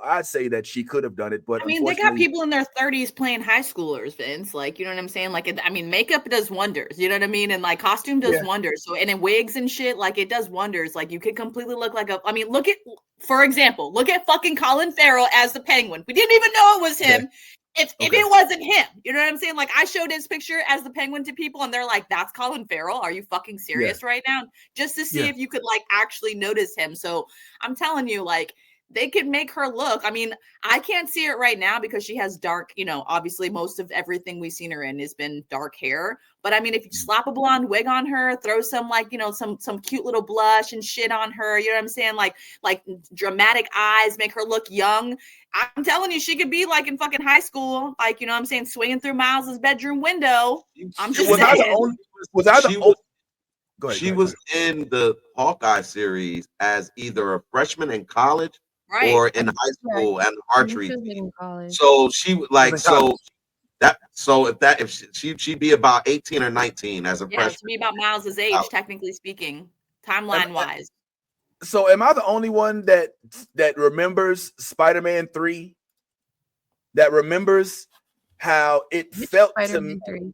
I'd say that she could have done it, but I mean, they got unfortunately, people in their 30s playing high schoolers, Vince. Like, you know what I'm saying? Like, I mean, makeup does wonders. You know what I mean? And like, costume does wonders. So, and in wigs and shit, like, it does wonders. Like, you could completely look like a. I mean, look at, for example, look at fucking Colin Farrell as the Penguin. We didn't even know it was him. If it wasn't him, you know what I'm saying? Like, I showed his picture as the Penguin to people, and they're like, "That's Colin Farrell? Are you fucking serious right now?" Just to see if you could like actually notice him. So I'm telling you, like, they could make her look. I mean, I can't see it right now because she has dark, you know, obviously most of everything we've seen her in has been dark hair. But I mean, if you slap a blonde wig on her, throw some like, you know, some cute little blush and shit on her, you know what I'm saying? Like dramatic eyes, make her look young. I'm telling you, she could be like in fucking high school, like, you know what I'm saying, swinging through Miles's bedroom window. I'm just saying. She was in the Hawkeye series as either a freshman in college or in high school and archery. So she like if she'd be about 18 or 19 as a freshman. To be about Miles's age, technically speaking, timeline wise. So am I the only one that remembers Spider-Man 3? That remembers how it felt to me? And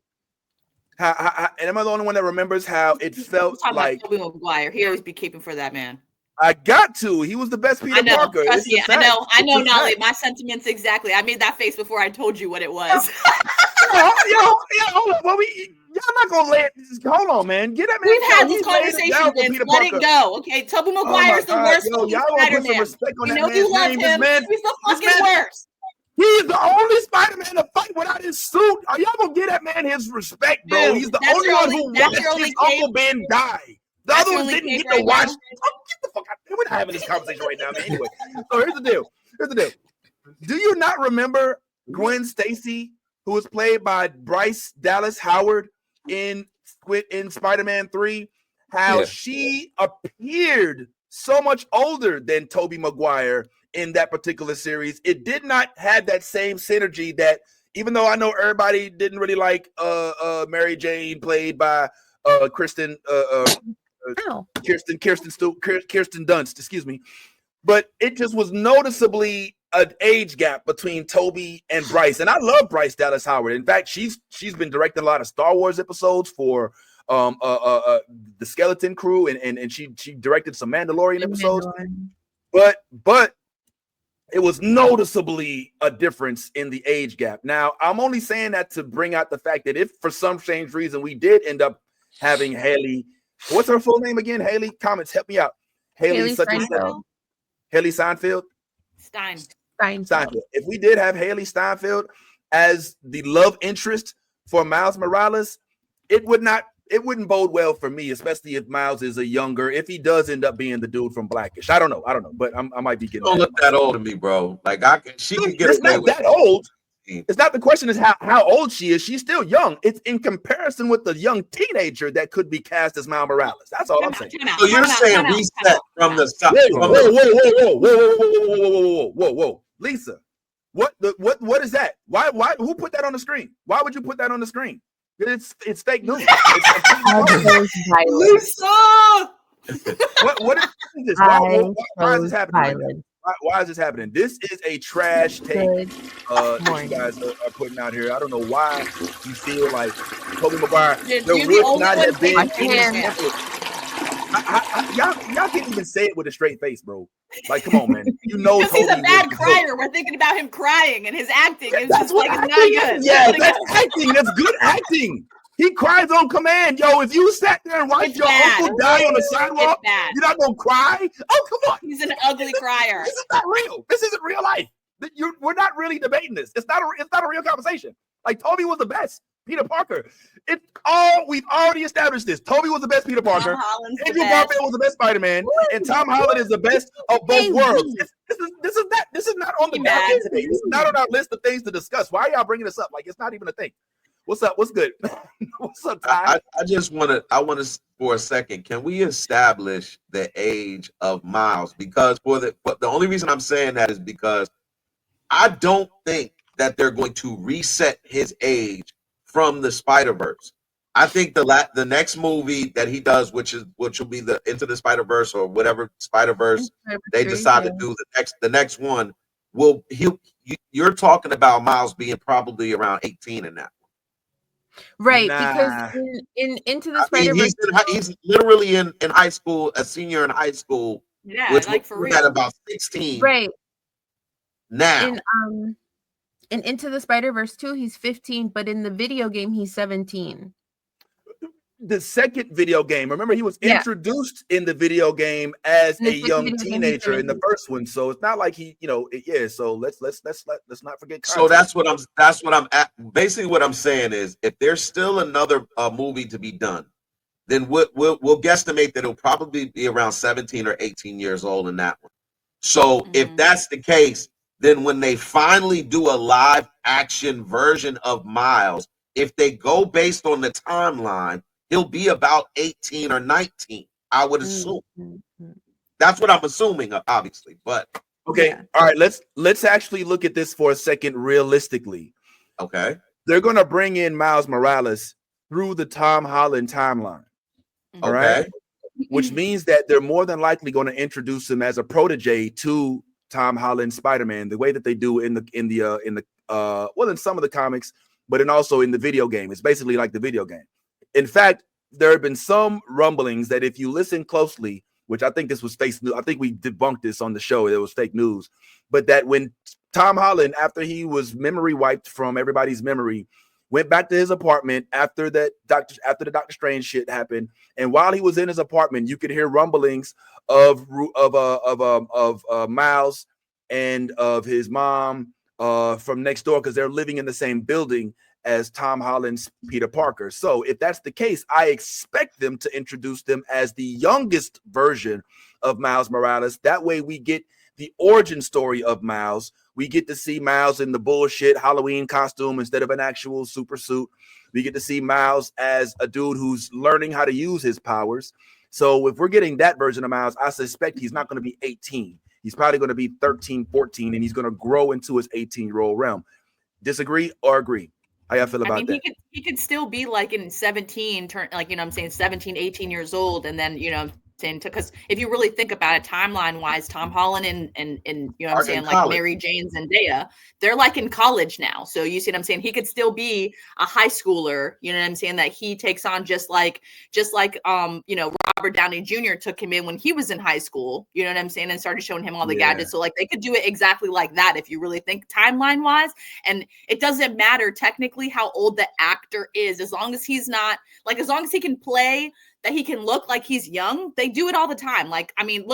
am I the only one that remembers how it felt like Tobey Maguire? He always be keeping for that man. I got to. He was the best Peter Parker. Trust me, I know, Nolly. My sentiments exactly. I made that face before I told you what it was. Hold on. Y'all not gonna let it. Hold on, man. Get that man. We've had this conversation, Vince. Let it go. Okay, Tobey Maguire's the worst Spider-Man. We know you love him. He's the fucking worst. He's the only Spider-Man to fight without his suit. Are y'all gonna give that man his respect, bro? Dude, he's the only one who watched his Uncle Ben die. The other ones didn't get to watch. Get the fuck out. We're not having this conversation right now, man. Anyway, so here's the deal. Do you not remember Gwen Stacy, who was played by Bryce Dallas Howard in Spider-Man 3? How she appeared so much older than Tobey Maguire in that particular series. It did not have that same synergy that, even though I know everybody didn't really like Mary Jane played by Kirsten Dunst, excuse me. But it just was noticeably an age gap between Tobey and Bryce. And I love Bryce Dallas Howard. In fact, she's been directing a lot of Star Wars episodes for the Skeleton Crew, and she directed some Mandalorian episodes. But it was noticeably a difference in the age gap. Now, I'm only saying that to bring out the fact that if for some strange reason we did end up having Haley, what's her full name again? Haley, comments, help me out. Haley Steinfeld. Haley Steinfeld? Steinfeld. If we did have Haley Steinfeld as the love interest for Miles Morales, it wouldn't bode well for me, especially if Miles is if he does end up being the dude from Blackish. I don't know, but I might be getting. Don't look that old to me, bro. Like she can get away with that old. It's not the question is how old she is. She's still young. It's in comparison with the young teenager that could be cast as Miles Morales. That's all I'm saying. So you're saying reset from the start. Whoa, Lisa, what is that? Why who put that on the screen? Why would you put that on the screen? It's fake news. Lisa! What is this? Why is this happening? Why is this happening? This is a trash take that you guys are putting out here. I don't know why you feel like Tobey Maguire. There would not have been any y'all can't even say it with a straight face, bro. Like, come on, man. You know, he's a bad crier. We're thinking about him crying and his acting. It's just like it's not good. Yeah, that's acting. That's good acting. He cries on command. Yo, if you sat there and watched your uncle die on the sidewalk, you're not gonna cry. Oh, come on. He's an ugly crier. This is not real. This isn't real life. We're not really debating this. It's not a real conversation. Like, Tobey was the best Peter Parker. We've already established this. Tobey was the best Peter Parker. Andrew Garfield was the best Spider-Man, and Tom Holland is the best of both worlds. This is not on the docket today. This is not on our list of things to discuss. Why are y'all bringing this up? Like, it's not even a thing. What's up? What's good? What's up, Ty? I want to for a second. Can we establish the age of Miles? Because the only reason I'm saying that is because I don't think that they're going to reset his age from the Spider-Verse. I think the next movie that he does, which will be the Into the Spider-Verse or whatever Spider-Verse they decide to do the next one, you're talking about Miles being probably around 18 in that. Right, Nah. because in Into the I mean, Spider-Verse, he's literally in high school, a senior in high school, Yeah, which like for was real. at about 16 right, now. in Into the Spider-Verse 2, he's 15, but in the video game, he's 17. The second video game, remember, he was Yeah. introduced in the video game as In the a second young video game, he's teenager in the 17. first one, so it's not like he, yeah. So let's not forget. So context. that's what I'm at. Basically, what I'm saying is, if there's still another movie to be done, then we'll guesstimate that it'll probably be around 17 or 18 years old in that one. So if that's the case, then when they finally do a live action version of Miles, if they go based on the timeline, he'll be about 18 or 19. I would assume. That's what I'm assuming, obviously. But okay, Yeah. all right. Let's actually look at this for a second realistically. okay, They're gonna bring in Miles Morales through the Tom Holland timeline. All right. okay, Which means that they're more than likely going to introduce him as a protege to Tom Holland Spider-Man, the way that they do in some of the comics, but also in the video game. It's basically like the video game. In fact, there have been some rumblings that if you listen closely, which I think this was fake news, I think we debunked this on the show, it was fake news, but that when Tom Holland, after he was memory wiped from everybody's memory, went back to his apartment after the Doctor Strange shit happened, and while he was in his apartment, you could hear rumblings of Miles and of his mom from next door, because they're living in the same building as Tom Holland's Peter Parker. So if that's the case, I expect them to introduce them as the youngest version of Miles Morales. That way we get the origin story of Miles. We get to see Miles in the bullshit Halloween costume instead of an actual super suit. We get to see Miles as a dude who's learning how to use his powers. So if we're getting that version of Miles, I suspect he's not going to be 18. He's probably going to be 13, 14, and he's going to grow into his 18-year-old realm. Disagree or agree? How y'all feel about that? He could still be like in 17, 17, 18 years old, and then, because if you really think about it, timeline wise, Tom Holland and Are in like college. Mary Jane Zendaya, they're like in college now. So you see what I'm saying? He could still be a high schooler, that he takes on just like Robert Downey Jr. took him in when he was in high school, and started showing him all the gadgets. So like they could do it exactly like that if you really think timeline wise. And it doesn't matter technically how old the actor is, as long as he's not as long as he can play, that he can look like he's young. They do it all the time. Like, I mean,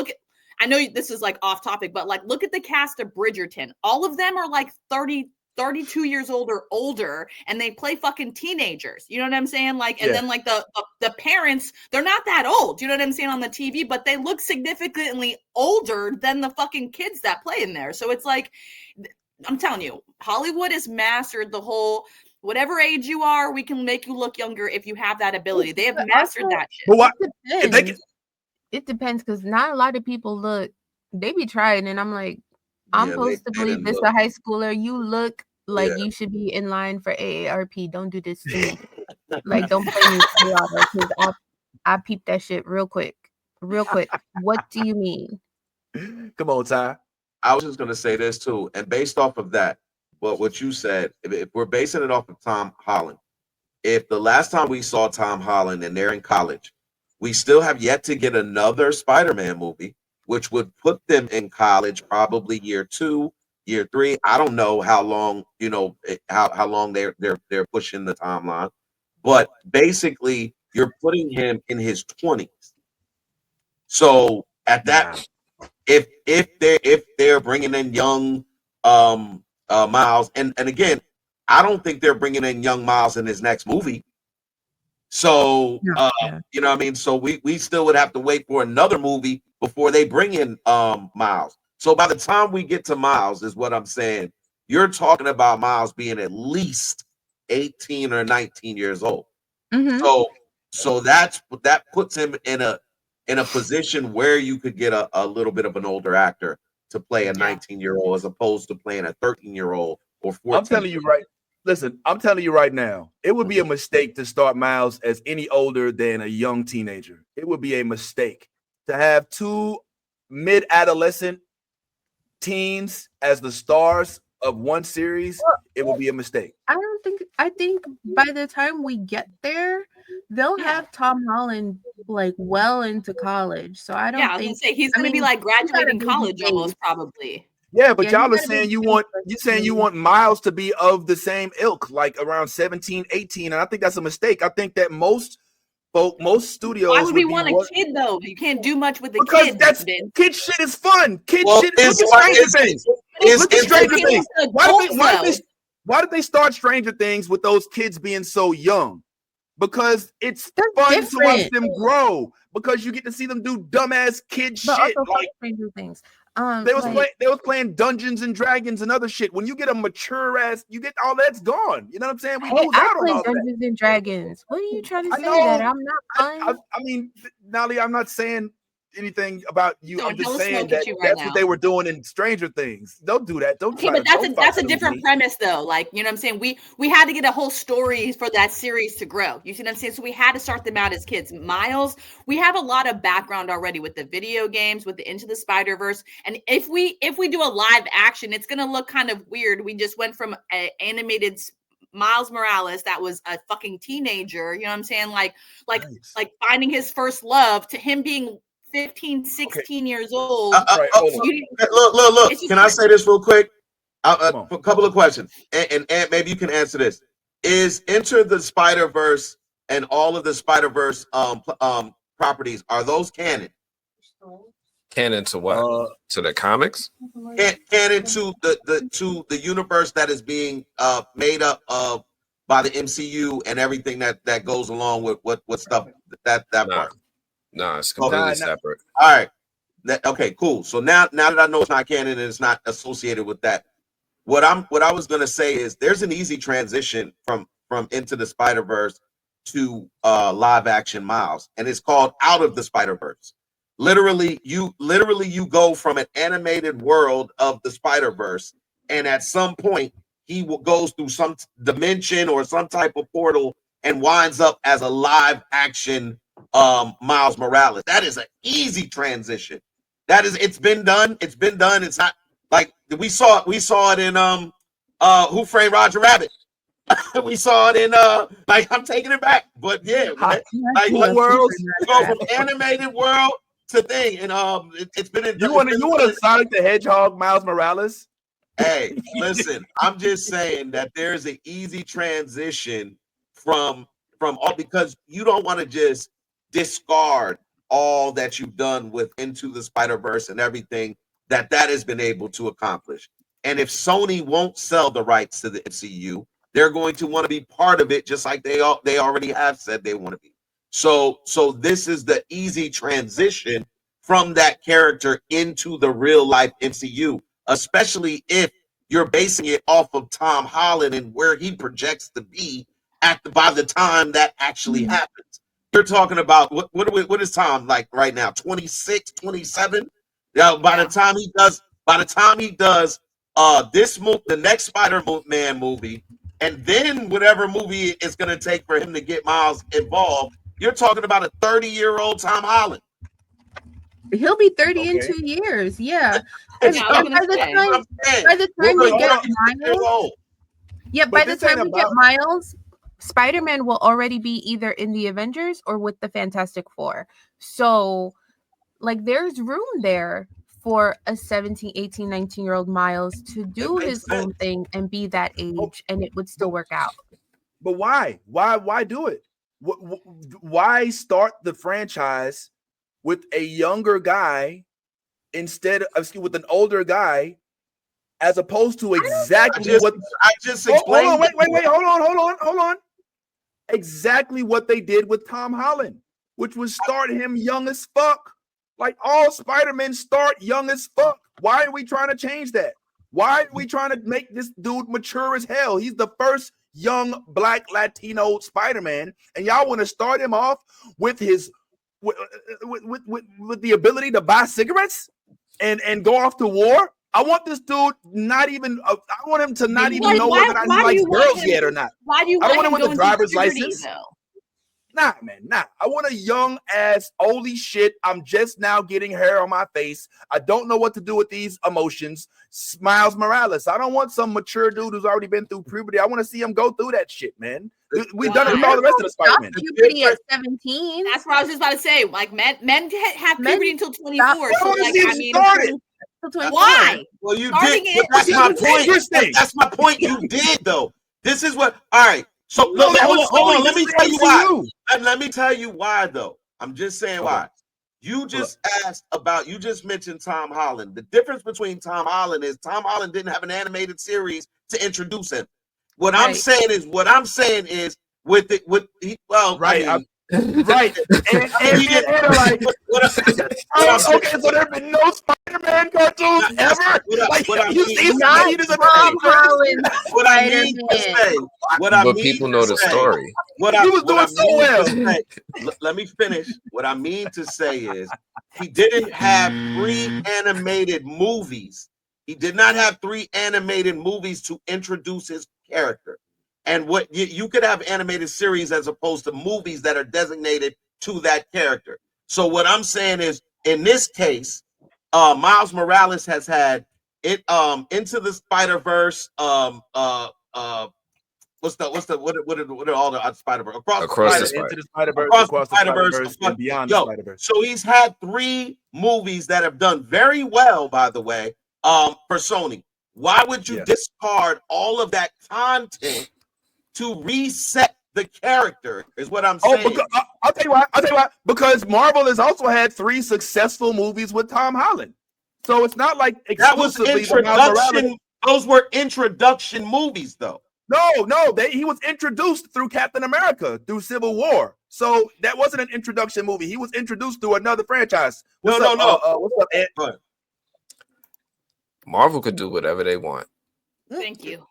I know this is like off topic, but like, look at the cast of Bridgerton. All of them are like 30, 32 years old or older, and they play fucking teenagers. You know what I'm saying? Like, and then like the parents, they're not that old. You know what I'm saying on the TV, but they look significantly older than the fucking kids that play in there. So it's like, I'm telling you, Hollywood has mastered the whole, whatever age you are, we can make you look younger if you have that ability. They have mastered that shit. But what? It depends, because not a lot of people look. They be trying, and I'm like, I'm supposed to believe this a high schooler. You look like you should be in line for AARP. Don't do this to me. Like, don't play me because I peep that shit real quick. What do you mean? Come on, Ty. I was just going to say this too, and based off of that, what you said, if we're basing it off of Tom Holland, if the last time we saw Tom Holland and they're in college, we still have yet to get another Spider-Man movie, which would put them in college probably year 2, year 3. I don't know how long, how long they're pushing the timeline, but basically you're putting him in his 20s. So at that, if they're bringing in young Miles, and again, I don't think they're bringing in young Miles in his next movie. So you know what I mean? So we still would have to wait for another movie before they bring in Miles. So by the time we get to Miles, is what I'm saying, you're talking about Miles being at least 18 or 19 years old. Mm-hmm. So that puts him in a position where you could get a little bit of an older actor to play a 19-year-old as opposed to playing a 13-year-old or 14. I'm telling you right. Listen, I'm telling you right now, it would be a mistake to start Miles as any older than a young teenager. It would be a mistake to have two mid-adolescent teens as the stars of one series, it will be a mistake. I think by the time we get there, they'll have Tom Holland like well into college. So I don't think. I was gonna say he's gonna be like graduating college almost probably. Yeah, but y'all are saying you want Miles to be of the same ilk, like around 17, 18, and I think that's a mistake. I think that most studios. Why would we want a kid though? You can't do much with the kid. Because kid shit is fun. Kid shit. Look at Stranger Things. Look at Stranger Things. Why did they start Stranger Things with those kids being so young? Because it's fun to watch them grow. Because you get to see them do dumbass kid shit. Like Stranger Things. They was playing Dungeons and Dragons and other shit. When you get a mature ass, you get all that's gone. You know what I'm saying? We lose out on all Dungeons and Dragons. What are you trying to say? That I'm not fun? I mean, Nolly, I'm not saying anything about you. I'm just saying that that's what they were doing in Stranger Things. Don't do that. Don't. Okay, but that's a different premise, though. Like, you know what I'm saying? We had to get a whole story for that series to grow. You see what I'm saying? So we had to start them out as kids. Miles, we have a lot of background already with the video games, with the Into the Spider-Verse, and if we do a live action, it's gonna look kind of weird. We just went from an animated Miles Morales that was a fucking teenager. You know what I'm saying? Like finding his first love to him being 15, 16 years old. Look. Can I say this real quick? A couple of questions, and maybe you can answer this. Is Enter the Spider-Verse and all of the Spider-Verse properties, are those canon? Canon to what? To the comics? Canon to the universe that is being made up of by the MCU and everything that goes along with what stuff that part. No, it's completely separate. All right. Okay, cool. So now that I know it's not canon and it's not associated with that, what I was gonna say is there's an easy transition from Into the Spider-Verse to live action Miles, and it's called Out of the Spider-Verse. Literally, you go from an animated world of the Spider-Verse, and at some point he goes through some dimension or some type of portal and winds up as a live action Miles Morales. That is an easy transition. It's been done. It's not like we saw it in Who Framed Roger Rabbit. We saw it in like I'm taking it back, but yeah, like what worlds go from animated world to thing, and it's been in. You want a Sonic the Hedgehog Miles Morales? Hey, listen, I'm just saying that there's an easy transition from all, because you don't want to just discard all that you've done with Into the Spider-Verse and everything that has been able to accomplish. And if Sony won't sell the rights to the MCU, they're going to want to be part of it, just like they already have said they want to be. So this is the easy transition from that character into the real life MCU, especially if you're basing it off of Tom Holland and where he projects to be by the time that actually happens. You're talking about what is Tom like right now? 26, 27? Yeah, by the time he does the next Spider-Man movie, and then whatever movie it's going to take for him to get Miles involved, you're talking about a 30-year-old Tom Holland. He'll be 30 in 2 years. Yeah. By the time we get Miles, Spider-Man will already be either in the Avengers or with the Fantastic Four. So, like, there's room there for a 17, 18, 19-year-old Miles to do his own thing and be that age, and it would still work out. But why? Why do it? Why start the franchise with a younger guy with an older guy, as opposed to exactly what I just explained? Hold on, wait, hold on. Exactly what they did with Tom Holland, which was start him young as fuck. Like all Spider-Men start young as fuck. Why are we trying to change that? Why are we trying to make this dude mature as hell? He's the first young Black Latino Spider-Man, and y'all want to start him off with his with the ability to buy cigarettes and go off to war? I want this dude I want him to not even know whether he likes girls yet or not. Why do you I don't want him with a driver's license. Nah, man, nah. I want a young ass, holy shit, I'm just now getting hair on my face. I don't know what to do with these emotions. Miles Morales. I don't want some mature dude who's already been through puberty. I want to see him go through that shit, man. We've done it with all the rest of the Spider-Man. Puberty at 17. That's what I was just about to say. Like men have puberty until 24. So like, I mean, why? Well, you Starting did. But that's my point. That's my point. You did though. This is what. All right. So hold on. Let me tell you why. Let me tell you why though. I'm just saying why. You just asked about. You just mentioned Tom Holland. The difference between Tom Holland is Tom Holland didn't have an animated series to introduce him. What I'm saying is with it right. I mean, right. And like, okay, so there have been no Spider-Man cartoons ever. But people know the story. Let me finish. What I mean to say is he didn't have 3 animated movies. He did not have 3 animated movies to introduce his character. And what you could have animated series as opposed to movies that are designated to that character. So what I'm saying is, in this case, Miles Morales has had it Into the Spider-Verse. What are all the Spider-Verse across the Spider-Verse, and beyond the Spider-Verse. So he's had 3 movies that have done very well, by the way, for Sony. Why would you discard all of that content to reset the character? Is what I'm saying. I'll tell you why. Because Marvel has also had 3 successful movies with Tom Holland. So it's not like exclusively that was introduction. Those were introduction movies, though. No, he was introduced through Captain America, through Civil War. So that wasn't an introduction movie. He was introduced through another franchise. What's up, Ed? Marvel could do whatever they want. Thank you.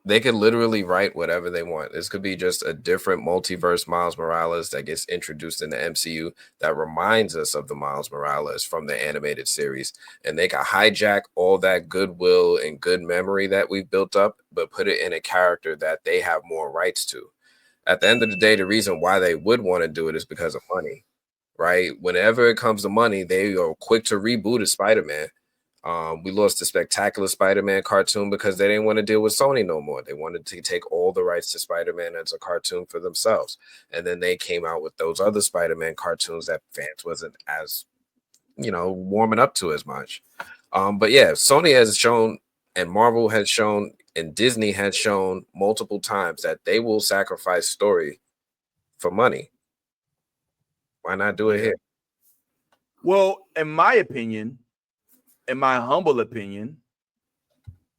They could literally write whatever they want. This could be just a different multiverse Miles Morales that gets introduced in the MCU that reminds us of the Miles Morales from the animated series. And they can hijack all that goodwill and good memory that we've built up, but put it in a character that they have more rights to. At the end of the day, the reason why they would want to do it is because of money, right? Whenever it comes to money, they are quick to reboot a Spider-Man. We lost the Spectacular Spider-Man cartoon because they didn't want to deal with Sony no more. They wanted to take all the rights to Spider-Man as a cartoon for themselves. And then they came out with those other Spider-Man cartoons that fans wasn't as, warming up to as much. But yeah, Sony has shown, and Marvel has shown, and Disney has shown multiple times that they will sacrifice story for money. Why not do it here? Well, in my humble opinion,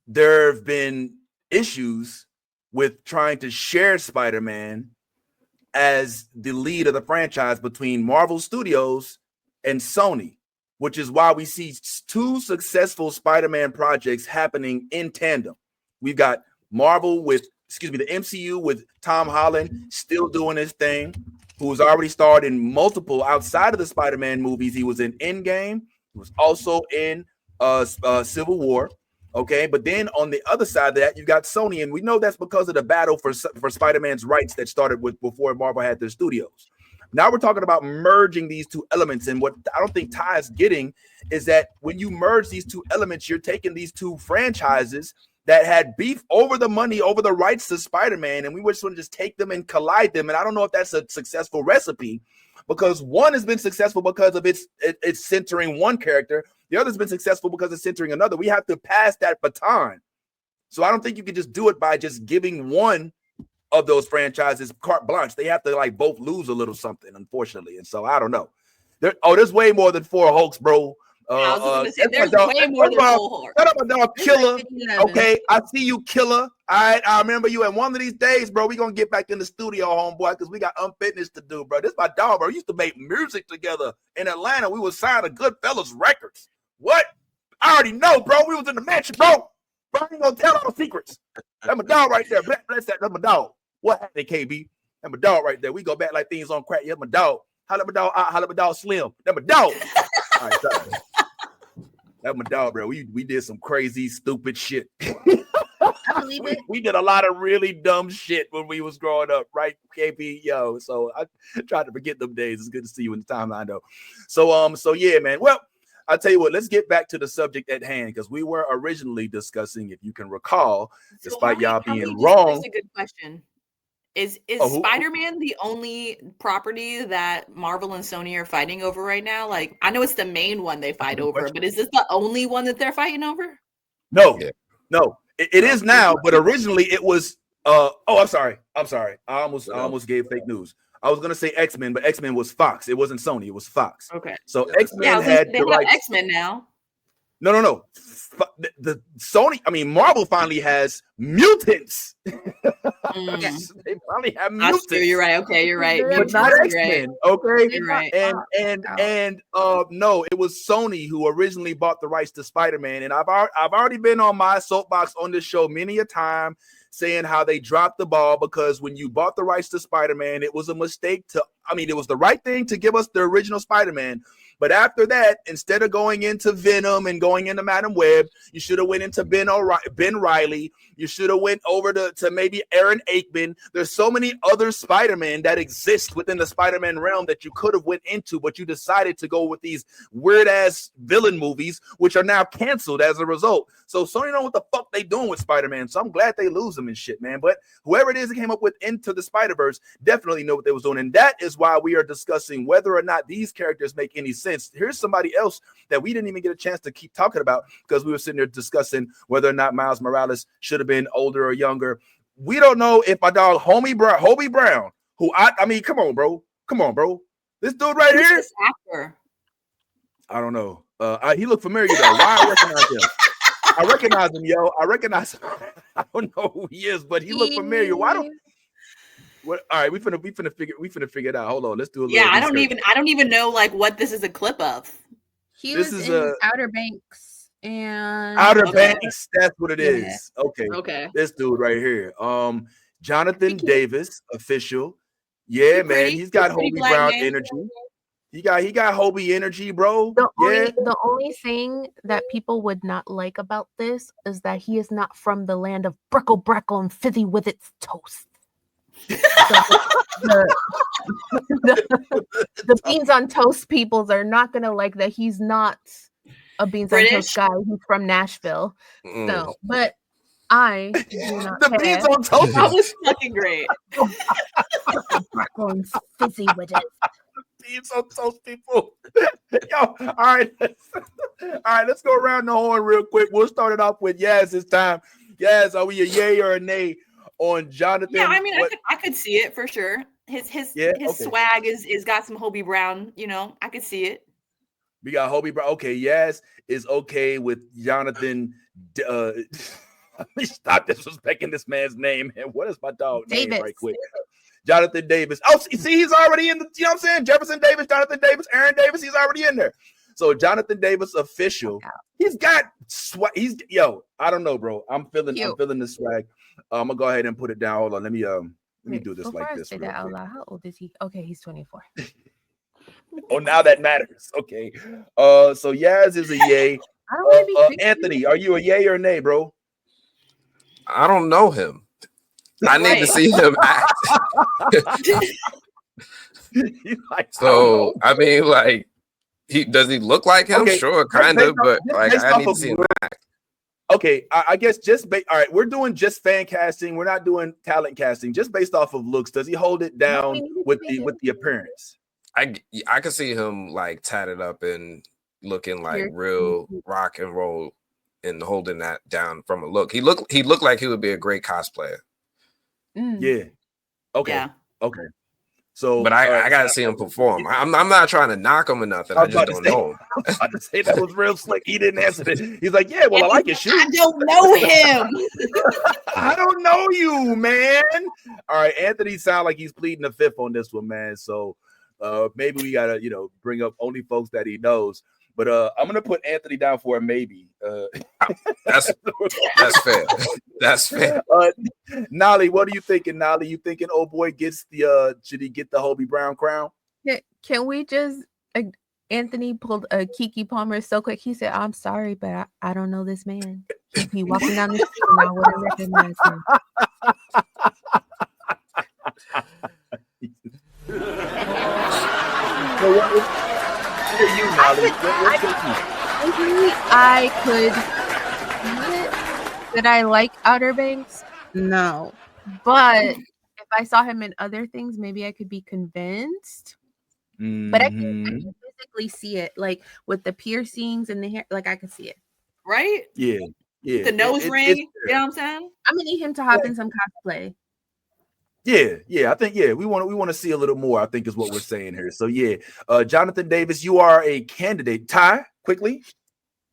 there have been issues with trying to share Spider-Man as the lead of the franchise between Marvel Studios and Sony, which is why we see 2 successful Spider-Man projects happening in tandem. We've got Marvel the MCU with Tom Holland still doing his thing, who's already starred in multiple outside of the Spider-Man movies. He was in Endgame. He was also in Civil War. Okay, but then on the other side of that, you got Sony, and we know that's because of the battle for Spider-Man's rights that started before Marvel had their studios. Now we're talking about merging these 2 elements, and what I don't think Ty is getting is that when you merge these 2 elements, you're taking these 2 franchises that had beef over the money, over the rights to Spider-Man, and we just want to just take them and collide them. And I don't know if that's a successful recipe, because one has been successful because of it's centering one character. The other's been successful because it's centering another. We have to pass that baton. So I don't think you can just do it by just giving one of those franchises carte blanche. They have to both lose a little something, unfortunately. And so I don't know. There's way more than 4 Hulks, bro. I was going to say, there's way more than 4 Hulks. Shut up, my dog, Killer. Okay, I see you, Killer. All right, I remember you. And one of these days, bro, we're going to get back in the studio, homeboy, because we got unfitness to do, bro. This is my dog, bro. We used to make music together in Atlanta. We would sign to Goodfellas Records. What? I already know, bro. We was in the mansion, bro. Bro, I ain't going to tell all the secrets. That's my dog right there. Bless that. That's my dog. What happened, KB? That's my dog right there. We go back like things on crack. Yeah, my dog. Holla my dog. Holla my dog Slim. That's my dog. All right, sorry. That's my dog, bro. We did some crazy, stupid shit. I believe it. We did a lot of really dumb shit when we was growing up, right, KP? Yo, so I tried to forget them days. It's good to see you in the timeline, though. So yeah, man. Well, I'll tell you what, let's get back to the subject at hand, because we were originally discussing, if you can recall, despite y'all being wrong. That's a good question. Is Spider-Man the only property that Marvel and Sony are fighting over right now? Like, I know it's the main one they fight over, but is this the only one that they're fighting over? No, no, it is now, but originally it was. I'm sorry. I almost gave fake news. I was gonna say X-Men, but X-Men was Fox. It wasn't Sony. It was Fox. Okay. So X-Men had they the have rights. X-Men now. No. The Sony, Marvel finally has mutants. Yes. They finally have mutants. You're right. Okay, you're right. But not X-Men. Okay. You're right. And no, it was Sony who originally bought the rights to Spider-Man. And I've already been on my soapbox on this show many a time, saying how they dropped the ball, because when you bought the rights to Spider-Man, it was a mistake it was the right thing to give us the original Spider-Man. But after that, instead of going into Venom and going into Madam Web, you should have went into Ben Reilly. You should have went over to maybe Aaron Aikman. There's so many other Spider-Man that exist within the Spider-Man realm that you could have went into, but you decided to go with these weird-ass villain movies, which are now canceled as a result. So Sony know what the fuck they doing with Spider-Man. So I'm glad they lose them and shit, man. But whoever it is that came up with Into the Spider-Verse definitely know what they was doing. And that is why we are discussing whether or not these characters make any sense. Here's somebody else that we didn't even get a chance to keep talking about, because we were sitting there discussing whether or not Miles Morales should have been older or younger. We don't know if my dog Hobie Brown, who come on, bro. This dude right here. This actor? I don't know. He looked familiar though. Why I recognize him? I recognize him, yo. I recognize him. I don't know who he is, but he looked familiar. Why don't? What? All right, we finna figure it out. Hold on, let's do a little. Yeah, I don't even know like what this is a clip of. He was in Outer Banks and Outer Banks. That's what it is. Okay. This dude right here, Jonathan Davis, official. Yeah, man, he's got Hobie Brown energy. He got Hobie energy, bro. The only thing that people would not like about this is that he is not from the land of Breckle and Fizzy with its toast. The beans on toast peoples are not gonna like that he's not a beans on toast guy. He's from Nashville. So, but I do not the care. beans on toast. That was fucking great. Breckle and Fizzy with it. Beans on toast, people. Yo, all right, let's go around the horn real quick. We'll start it off with Yaz this time. Yaz, are we a yay or a nay on Jonathan? Yeah, I could see it for sure. His swag is got some Hobie Brown. I could see it. We got Hobie Brown. Okay, Yaz is okay with Jonathan. Let me stop disrespecting this man's name. And what is my dog name right quick? Jonathan Davis. Oh, see, he's already in the, you know what I'm saying? Jefferson Davis, Jonathan Davis, Aaron Davis, he's already in there. So Jonathan Davis official. He's got swag. I don't know, bro. I'm feeling the swag. I'm gonna go ahead and put it down. Hold on. Let me do this like this. How old is he? Okay, he's 24. Oh, now that matters. Okay. So Yaz is a yay. Anthony, are you a yay or a nay, bro? I don't know him. I need to see him act. Does he look like him? Okay. Sure, kind of, but I need to see him act. Okay, I guess all right, we're doing just fan casting. We're not doing talent casting. Just based off of looks, does he hold it down with the appearance? I can see him like tatted up and looking like real rock and roll and holding that down from a look. He looked like he would be a great cosplayer. Yeah. Okay. Yeah. Okay. So, but I gotta see him perform. I'm not trying to knock him or nothing. I just don't know him. I was about to say that was real slick. He didn't answer it. He's like, yeah, well, I like his shoes. I don't know him. I don't know you, man. All right, Anthony sounds like he's pleading the fifth on this one, man. So maybe we gotta, bring up only folks that he knows. But I'm gonna put Anthony down for a maybe. That's fair. That's fair. Nolly, what are you thinking, Nolly? You thinking old boy gets the should he get the Hobie Brown crown? Can we just Anthony pulled a Keke Palmer so quick. He said, "I'm sorry, but I don't know this man. He'd be walking down the street and I wouldn't recognize him." I could admit that I like Outer Banks. No, but if I saw him in other things, maybe I could be convinced. But I can physically see it, like with the piercings and the hair. Like I can see it. Right? Yeah. The nose ring. You know what I'm saying? I'm gonna need him to hop in some cosplay. Yeah. I think we want to see a little more. I think is what we're saying here. So yeah, Jonathan Davis, you are a candidate. Ty, quickly.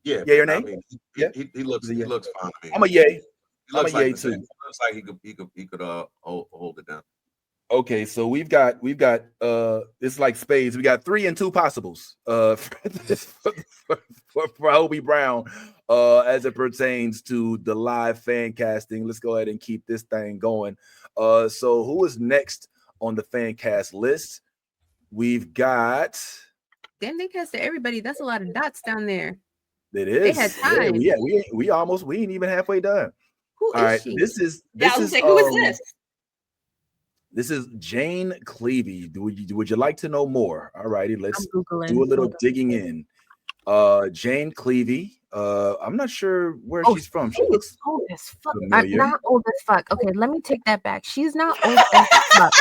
Yeah. Yay or nay? I mean, he looks fine to me. I'm a yay. He looks I'm a like yay too. He looks like he could hold it down. Okay, so we've got it's like spades. We got 3 and 2 possibles for Hobie Brown as it pertains to the live fan casting. Let's go ahead and keep this thing going. So who is next on the fan cast list? We've got Damn, they casted everybody. That's a lot of dots down there. It is. They had time. Yeah, we ain't even halfway done. Who All is right, she? this is who is this? This is Jane Cleavy. Would you like to know more? All righty, let's I'm Googling. do a little digging in. Jane Cleavy. I'm not sure where she's from. She looks old as fuck. familiar. Not old as fuck. Okay, let me take that back. She's not old as fuck,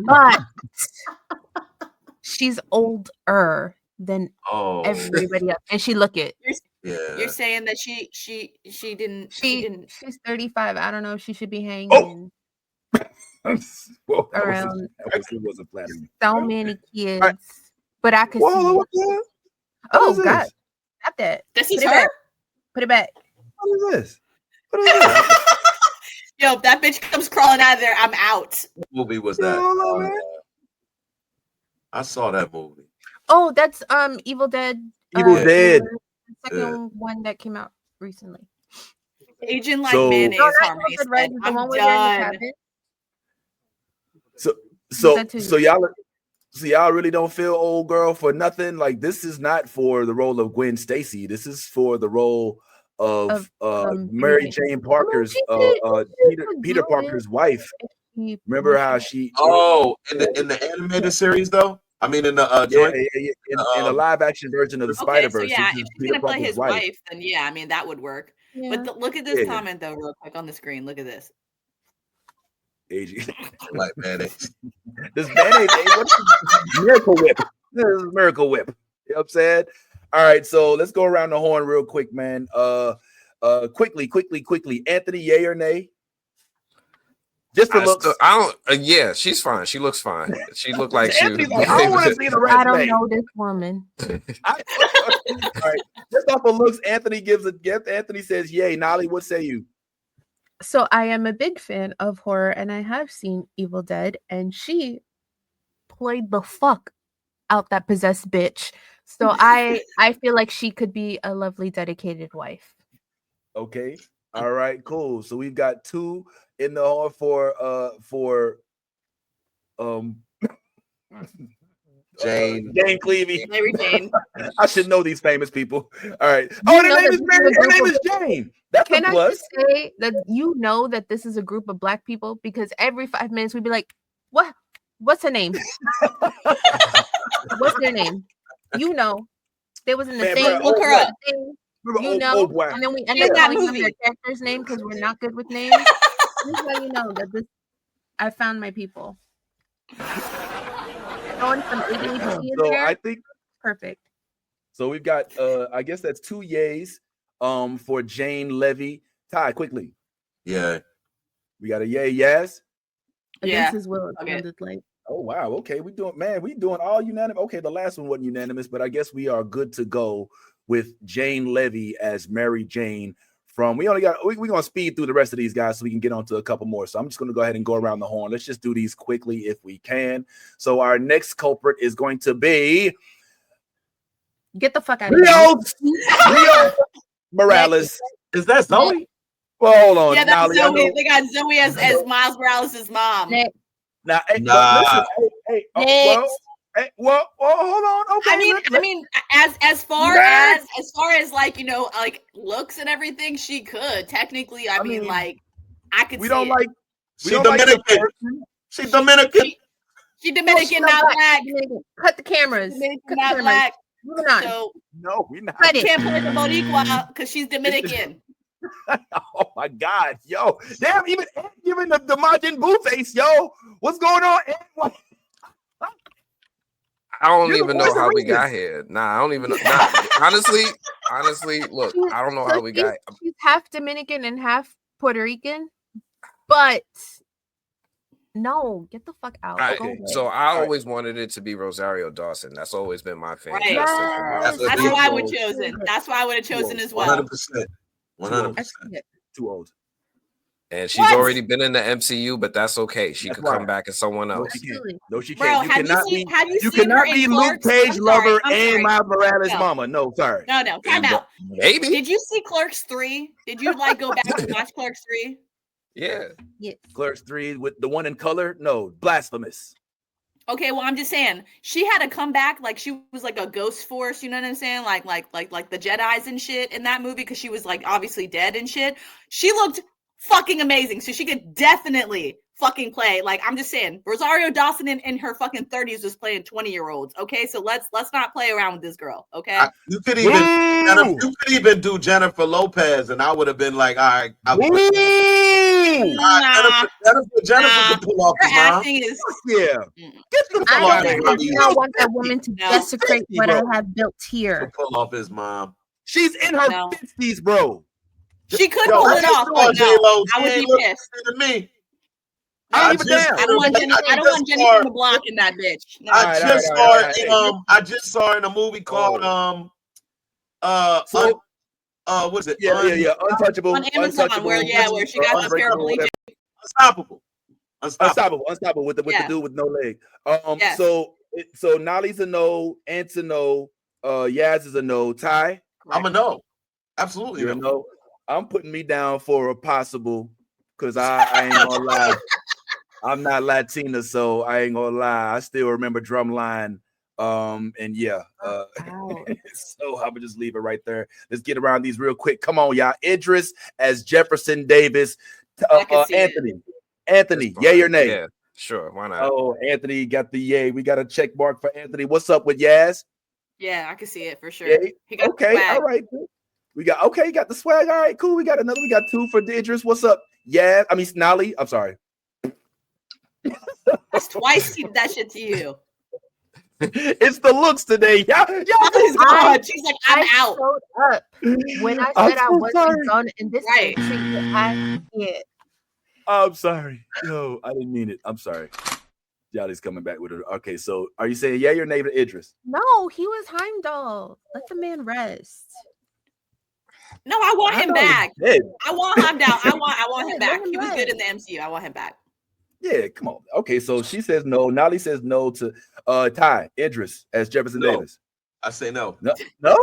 but she's older than everybody else, and she look it. You're saying that she didn't. She's 35. I don't know if she should be hanging. Well, around it wasn't flattering. So many kids, but I could Whoa, see. Oh God, stop that! This is her. Put it back. What is this? What is this? Yo, if that bitch comes crawling out of there, I'm out. What movie was that? I saw that movie. Oh, that's Evil Dead. Evil Dead. The second one that came out recently. Agent like mayonnaise. Harmony said, I'm done. So y'all really don't feel old girl for nothing. Like this is not for the role of Gwen Stacy. This is for the role of Mary Jane Parker's Peter Parker's wife. Remember how she? Oh, in the animated series though. I mean, in the in the live action version of the Spider-Verse. So yeah, if she's gonna play his wife, then yeah, I mean that would work. Yeah. But look at this comment though, real quick on the screen. Look at this. AG. Like mayonnaise. This mayonnaise, Miracle Whip. This is Miracle Whip. You know what I'm saying? All right, so let's go around the horn real quick, man. Quickly. Anthony, yay or nay? Just for looks. Yeah, she's fine. She looks fine. She looked like she. I don't want to see the rest. I don't know this woman. All right, just off of looks, Anthony gives a gift. Anthony says, "Yay, Nolly." What say you? So I am a big fan of horror, and I have seen Evil Dead, and she played the fuck out that possessed bitch. So I feel like she could be a lovely, dedicated wife. Okay. All right. Cool. So we've got 2 in the horn for Jane Cleavy. Mary Jane. I should know these famous people. All right. Oh, her name is Mary. Her name is Jane. That's a plus. I just say that you know that this is a group of Black people because every 5 minutes we'd be like, "What? What's her name? What's their name? You know, they was in the thing. Look her up. You know, and then we end up calling them their character's name because we're not good with names. This is how you know that this. I found my people. Going from ADHD in there. I think perfect. So we've got I guess that's 2 yays for Jane Levy. Ty, quickly. Yeah. We got a yay, yes. Against his will, it sounded like. Oh wow, okay. We doing all unanimous. Okay, the last one wasn't unanimous, but I guess we are good to go with Jane Levy as Mary Jane from we're gonna speed through the rest of these guys so we can get on to a couple more. So I'm just gonna go ahead and go around the horn. Let's just do these quickly if we can. So our next culprit is going to be get the fuck out of here. Rio Morales. Is that Zoe? Well, hold on. Yeah, that's Zoe. They got Zoe as Miles Morales' mom. Now, hey, well, hold on. Okay, I mean, as far as like, you know, like looks and everything, she could technically. I mean, like, I could. We see don't it. like. She Dominican. She Dominican. She Dominican, not black. Cut the cameras. Dominican, not black. Moving on. So no, we not. I can't play the Boricua because she's Dominican. Oh my God, yo, damn! Even giving the Majin Buu face, yo, what's going on? I don't even know how we got here. Nah, I don't even know. Nah, honestly, look, I don't know how we got. She's half Dominican and half Puerto Rican, but no, get the fuck out. So I always wanted it to be Rosario Dawson. That's always been my fantasy. Right. That's why I would have chosen. That's why I would have chosen as well. 100%. Too old. And she's already been in the MCU, but that's okay. She could come back as someone else. No, she Bro, can't. You cannot be Luke Cage lover and Miles Morales mama. No, sorry. No, time out. Maybe. Did you see Clerks 3? Did you like go back and watch Clerks 3? Yeah. Yes. Clerks 3 with the one in color? No, blasphemous. Okay, well, I'm just saying she had to come back like she was like a ghost force, you know what I'm saying? Like the Jedis and shit in that movie because she was like obviously dead and shit. She looked fucking amazing, so she could definitely fucking play. Like, I'm just saying, Rosario Dawson in her fucking 30s was playing 20-year-olds. Okay, so let's not play around with this girl. Okay, you could even do Jennifer Lopez, and I would have been like, all right. Jennifer could pull off his mom. Get the fuck out of here. I do not want that woman to desecrate what I have built here. Pull off his mom. She's in her 50s, bro. She could pull it off. But no, I would be pissed. To me. I don't want Jenny from the block in that bitch. No. I just saw her in a movie called what is it? Yeah, Untouchable. On Amazon, where she got the terrible Unstoppable with the dude with no leg. So Nolly's a no, Ant's a no, Yaz is a no, Ty. I'm a no. Absolutely. You're a no. I'm putting me down for a possible because I ain't gonna lie. I'm not Latina, so I ain't gonna lie. I still remember Drumline. And yeah, so I would just leave it right there. Let's get around these real quick. Come on, y'all. Idris as Jefferson Davis. Anthony, yay or nay? Yeah, sure. Why not? Oh, Anthony got the yay. We got a check mark for Anthony. What's up with Yaz? Yeah, I can see it for sure. Yay? Okay, all right. You got the swag. All right, cool. We got 2 for Idris. What's up? Yeah, I mean Nolly. I'm sorry. That's twice that shit to you. It's the looks today. Y'all she's like, I'm out. Up. When I said I wasn't done in this treatment, I'm sorry. No, I didn't mean it. I'm sorry. Yachty's coming back with it. Okay, so are you saying yeah, your name to Idris? No, he was Heimdall. Let the man rest. No, I want him back. I want Heimdall. I want him back. He was good in the MCU. I want him back. Yeah, come on. Okay, so she says no. Nolly says no to Ty Idris as Jefferson Davis. I say no. No?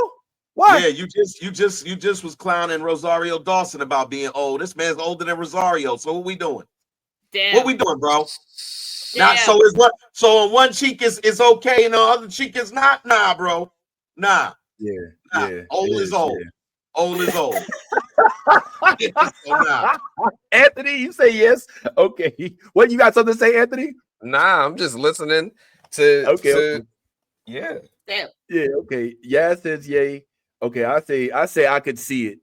Why? Yeah, you just was clowning Rosario Dawson about being old. This man's older than Rosario. So what we doing? Damn. What we doing, bro? Not so is what so on one cheek is okay and the other cheek is not. Nah, bro. Nah. Yeah. Old is old. Yeah. Old is old. Anthony, you say yes. Okay. What, you got something to say, Anthony? Nah, I'm just listening to okay. Damn. Yeah, okay. Yeah, says yay. Okay, I say I could see it.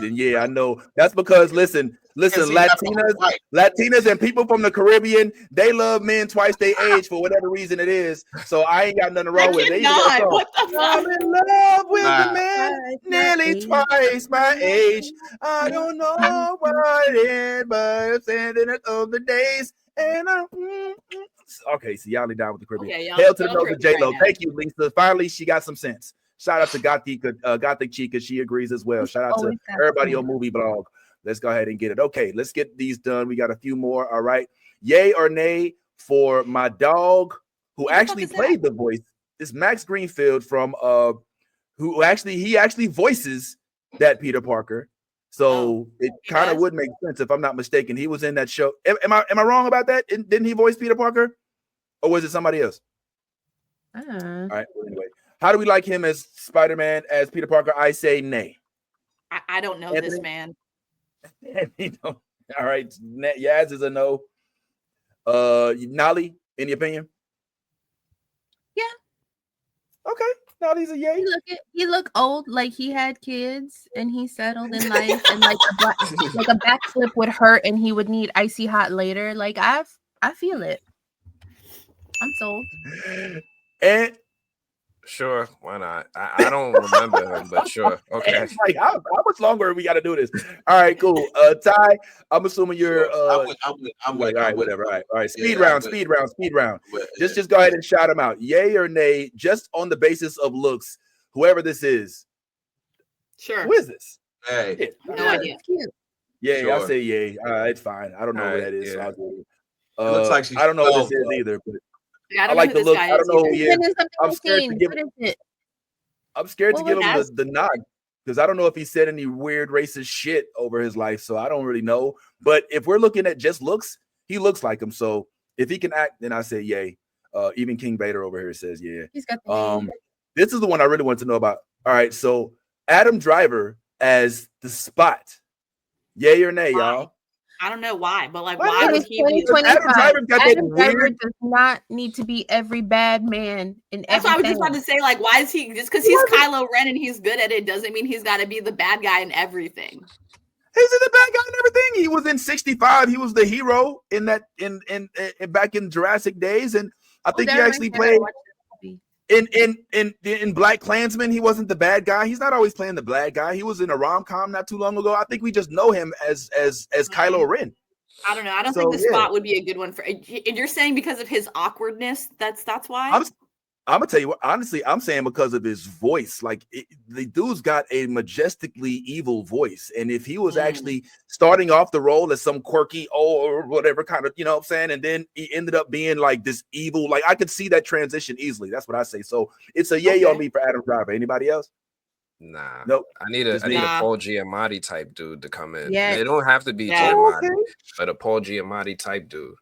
And yeah, I know that's because listen, Latinas and people from the Caribbean, they love men twice their age for whatever reason it is. So I ain't got nothing wrong with it. I'm in love with a man nearly twice my age. I don't know what it is, but sending it over the days. And okay, so y'all down with the Caribbean. Okay, hail to the nose of J-Lo. Thank you, Lisa. Finally, she got some sense. Shout out to Gothic Chica. She agrees as well. Shout out to everybody on Movie Blog. Let's go ahead and get it. Okay, let's get these done. We got a few more. All right. Yay or nay for my dog who actually played the voice. This Max Greenfield from who actually voices that Peter Parker. So it kind of would make sense if I'm not mistaken. He was in that show. Am I wrong about that? Didn't he voice Peter Parker? Or was it somebody else? All right. Well, anyway, how do we like him as Spider-Man, as Peter Parker? I say nay. I don't know this man. All right. Yaz is a no. Nolly, any opinion? Yeah. Okay. Nolly's a yay. He look old, like he had kids and he settled in life, and like a backflip would hurt and he would need icy hot later. Like I feel it. I'm sold. And sure, why not? I don't remember him, but sure. Okay. Like, how much longer we got to do this? All right, cool. Ty, I'm assuming you're. I'm like, all right, whatever. All right. Speed Yeah, round. Just go ahead and shout them out. Yay or nay? Just on the basis of looks, whoever this is. Sure. Who is this? Hey, No idea. Yeah, Sure. I'll say yay. It's fine. I don't know who that is. So Yeah. I'll do it. It looks like she's I don't know who this 12, is either, but Yeah, I like the look. I don't know who he is. I'm scared to give. What is it? I'm scared to What give was him that? the nod because I don't know if he said any weird racist shit over his life, so I don't really know. But if we're looking at just looks, he looks like him. So if he can act, then I say yay. Even King Bader over here says yeah. He's got the This is the one I really want to know about. All right, so Adam Driver as the Spot, yay or nay, y'all? I don't know why, but like, Why why not? would It's he be? 2025. Adam Driver's got that Adam Driver weird- does not need to be every bad man in That's what I was just everything. about to say. Like, why is he just because he's Kylo Ren and he's good at it doesn't mean he's got to be the bad guy in everything. He's the bad guy and everything. He was in 65. He was the hero in that in back in Jurassic days, and I think he actually played in Black Klansman. He wasn't the bad guy. He's not always playing the bad guy. He was in a rom-com not too long ago. I think we just know him as Kylo Ren. I don't know. I don't So, think the yeah. Spot would be a good one for. And you're saying because of his awkwardness, that's why. I'm gonna tell you what. Honestly, I'm saying because of his voice. Like the dude's got a majestically evil voice, and if he was actually starting off the role as some quirky or whatever kind of, you know what I'm saying, and then he ended up being like this evil. Like I could see that transition easily. That's what I say. So it's a yay on me for Adam Driver. Anybody else? Nah. Nope. I need a Nah. Paul Giamatti type dude to come in. Yeah. They don't have to be Yeah. Giamatti, but a Paul Giamatti type dude.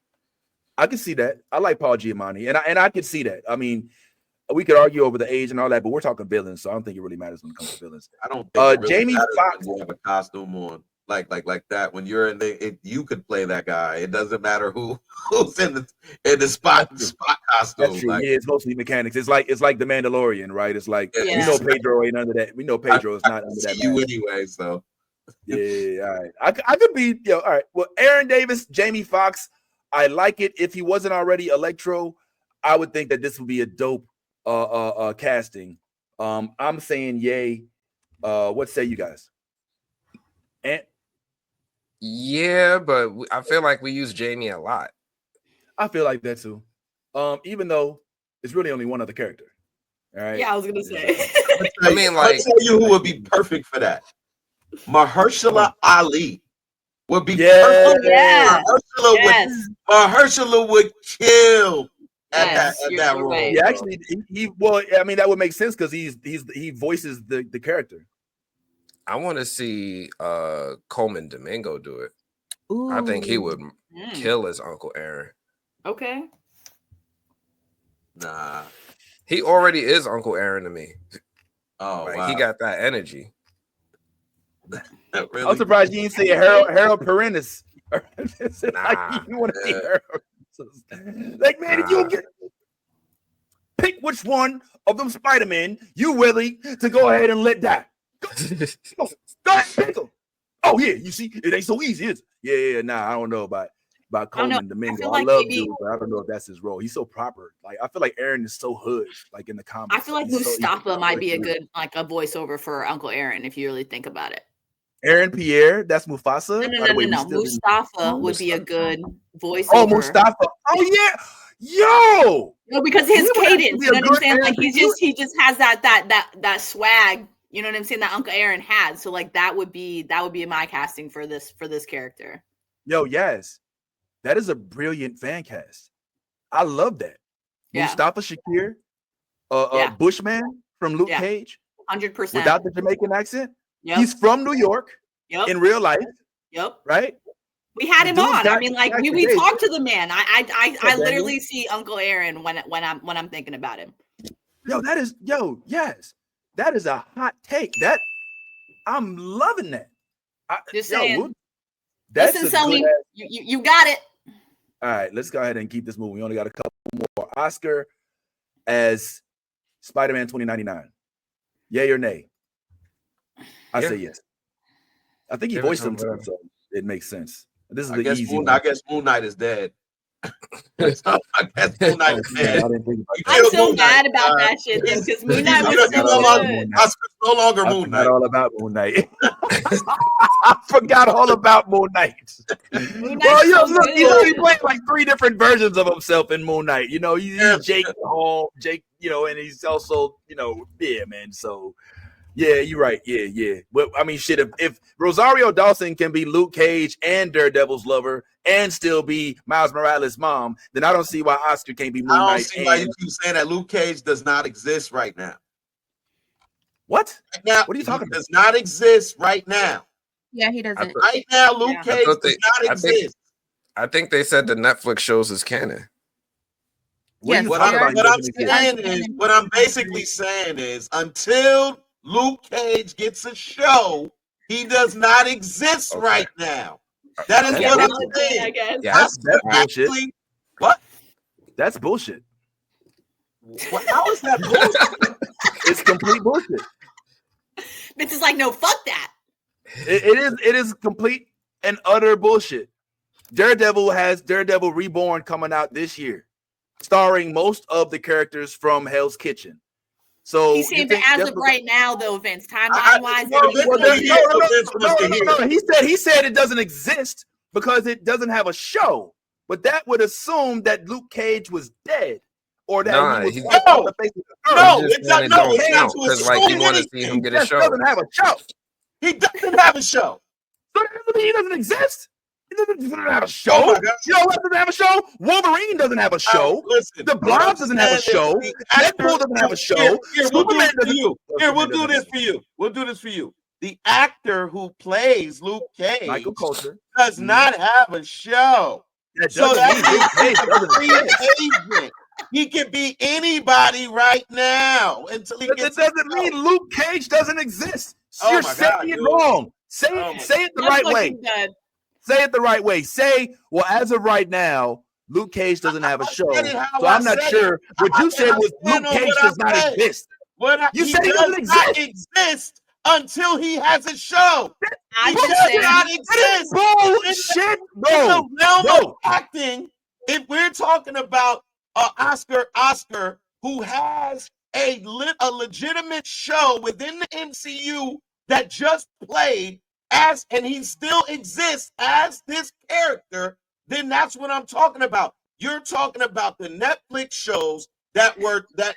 I can see that. I like Paul Giamatti, and I could see that. I mean, we could argue over the age and all that, but we're talking villains, so I don't think it really matters when it comes to villains. I don't think it really Jamie matters when Foxx. you have a costume on like that. When you're in you could play that guy. It doesn't matter who's in the spot costume. That's true. Like, Yeah, it's mostly mechanics. It's like the Mandalorian, right? It's like we Yeah. know Pedro ain't under that. We know Pedro is not under that. see you mask. anyway, so Yeah, all right. I could be, all right. Well, Aaron Davis, Jamie Foxx, I like it. If he wasn't already Electro, I would think that this would be a dope casting. I'm saying yay. What say you guys? And Yeah, but I feel like we use Jamie a lot. I feel like that too. Even though it's really only one other character. All right. Yeah, I was gonna say. I mean, I'll like- tell you who would be perfect for that. Mahershala Ali would be Yeah. perfect. Yeah. Mahershala would kill at Yes, that you're role. right. Yeah, actually, well, I mean, that would make sense because he voices the character. I want to see Coleman Domingo do it. I think he would kill his Uncle Aaron. Okay. Nah. He already is Uncle Aaron to me. Oh, Like wow. he got that energy. Really? I'm surprised you didn't say Harold Perrinis. Nah. Like, you want to see Harold? Like, man, if you get pick which one of them Spider-Man you willing to go ahead and let die. Go ahead, pick 'em. Oh yeah, you see, it ain't so easy, is it? Yeah. Nah, I don't know about Coleman Domingo. feel I like love maybe- dude, but I don't know if that's his role. He's so proper. Like I feel like Aaron is so hood, like in the comics. I feel like He's so- Mustafa might be a good like a voiceover for Uncle Aaron if you really think about it. Aaron Pierre. That's Mufasa. No. By the way, we still didn't- Mustafa would be a good voiceover. Oh, Mustafa. Oh yeah, yo. No, because his He would actually cadence, be you a know what I'm good saying? Aaron Like Pierre. he just has that swag, you know what I'm saying, that Uncle Aaron had. So like that would be my casting for this character. Yo, yes, that is a brilliant fan cast. I love that. Yeah. Mustafa Shakir, Yeah. Bushman from Luke Yeah. Cage, 100%. without the Jamaican accent. Yep. He's from New York Yep. in real life, Yep. right? We had The him dude's on. I got mean, like we days. talked to the man. I Daniel? literally see Uncle Aaron when I'm thinking about him. Yes, that is a hot take. That I'm loving that. Just saying. That's listen, Sony, you got it. All right, let's go ahead and keep this moving. We only got a couple more. Oscar as Spider-Man 2099. Yay or nay? I say yes. I think he voiced himself, so it makes sense. This is the easy one. I guess Moon Knight is dead. I guess Moon Knight is dead. I'm so mad about that shit because Moon Knight was so good. Oscar's no longer Moon Knight. I forgot all about Moon Knight. I forgot all about Moon Knight. Well, look, he's already playing like 3 different versions of himself in Moon Knight. You know, he's Jake Hall, you know, and he's also, you know, man. So, yeah, you're right. Yeah. But I mean, shit, if Rosario Dawson can be Luke Cage and Daredevil's lover and still be Miles Morales' mom, then I don't see why Oscar can't be Moon Knight. I don't see why you keep saying that Luke Cage does not exist right now. What? Right now, what are you talking about? Does not exist right now. Yeah, he doesn't. Right now, Luke Cage does not exist. I think they said the Netflix shows is canon. What I'm basically saying is until Luke Cage gets a show, he does not exist right now. That is what I'm saying. I guess. That's bullshit. What? That's bullshit. How is that bullshit? It's complete bullshit. Vince is like, no, fuck that. It is complete and utter bullshit. Daredevil has Daredevil Reborn coming out this year, starring most of the characters from Hell's Kitchen. So he's saying that as of right now, though, Vince, timeline wise, he said it doesn't exist because it doesn't have a show. But that would assume that Luke Cage was dead, or that he was on the face of the earth. No, because like you want to see him get a show. Doesn't have a show. He doesn't have a show. So he doesn't exist. He doesn't have a show. You know what doesn't have a show? Wolverine doesn't have a show. Listen, the Blob doesn't have a show. Deadpool doesn't have a show. Here, we'll do this for you. We'll do this for you. We'll do this for you. The actor who plays Luke Cage, Michael Coulter, does not have a show. So that's he can be anybody right now until he gets. That doesn't mean Luke Cage doesn't exist. You're saying it wrong. Say it the right way. Say it the right way. Say, well, as of right now, Luke Cage doesn't have a show. So I'm not sure. What you said was Luke Cage does not exist. You said he doesn't exist until he has a show. He does not exist. Bullshit, bro. In the realm of acting, if we're talking about Oscar, who has a legitimate show within the MCU that just played and he still exists as this character, then that's what I'm talking about. You're talking about the Netflix shows that the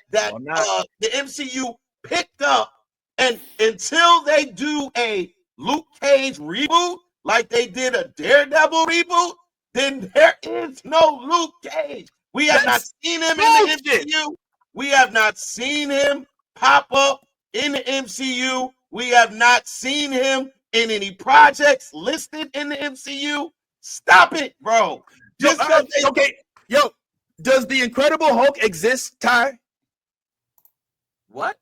MCU picked up, and until they do a Luke Cage reboot, like they did a Daredevil reboot, then there is no Luke Cage. We have not seen him in the MCU. We have not seen him pop up in the MCU. We have not seen him in any projects listed in the MCU. Stop it, bro. Okay. Yo, does the Incredible Hulk exist, Ty? What?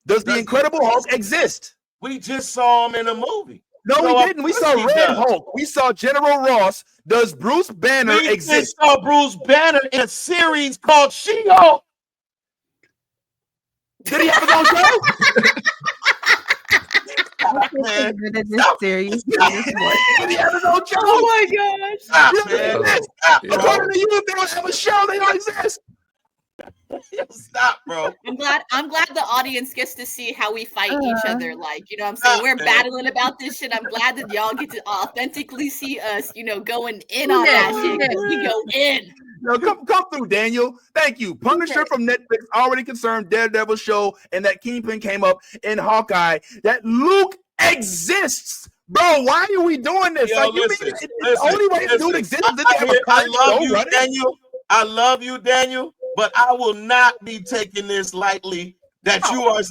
Does the Incredible Hulk exist? We just saw him in a movie. No, we didn't. We saw Red Hulk. We saw General Ross. Does Bruce Banner exist? We saw Bruce Banner in a series called She-Hulk. Did he have his own show? Man. Did he have his own show? Oh my gosh. Stop. According to you, if they don't have a show, they don't exist. Stop, bro. I'm glad the audience gets to see how we fight each other. Like, you know what I'm saying? We're battling about this shit. I'm glad that y'all get to authentically see us, you know, going in on that shit. We go in. No, come through, Daniel. Thank you. Punisher from Netflix already confirmed Daredevil show, and that Kingpin came up in Hawkeye. That Luke exists. Bro, why are we doing this? Yo, like, the only way to do it exists is to have a I love you, Daniel. I love you, Daniel, but I will not be taking this lightly. That you are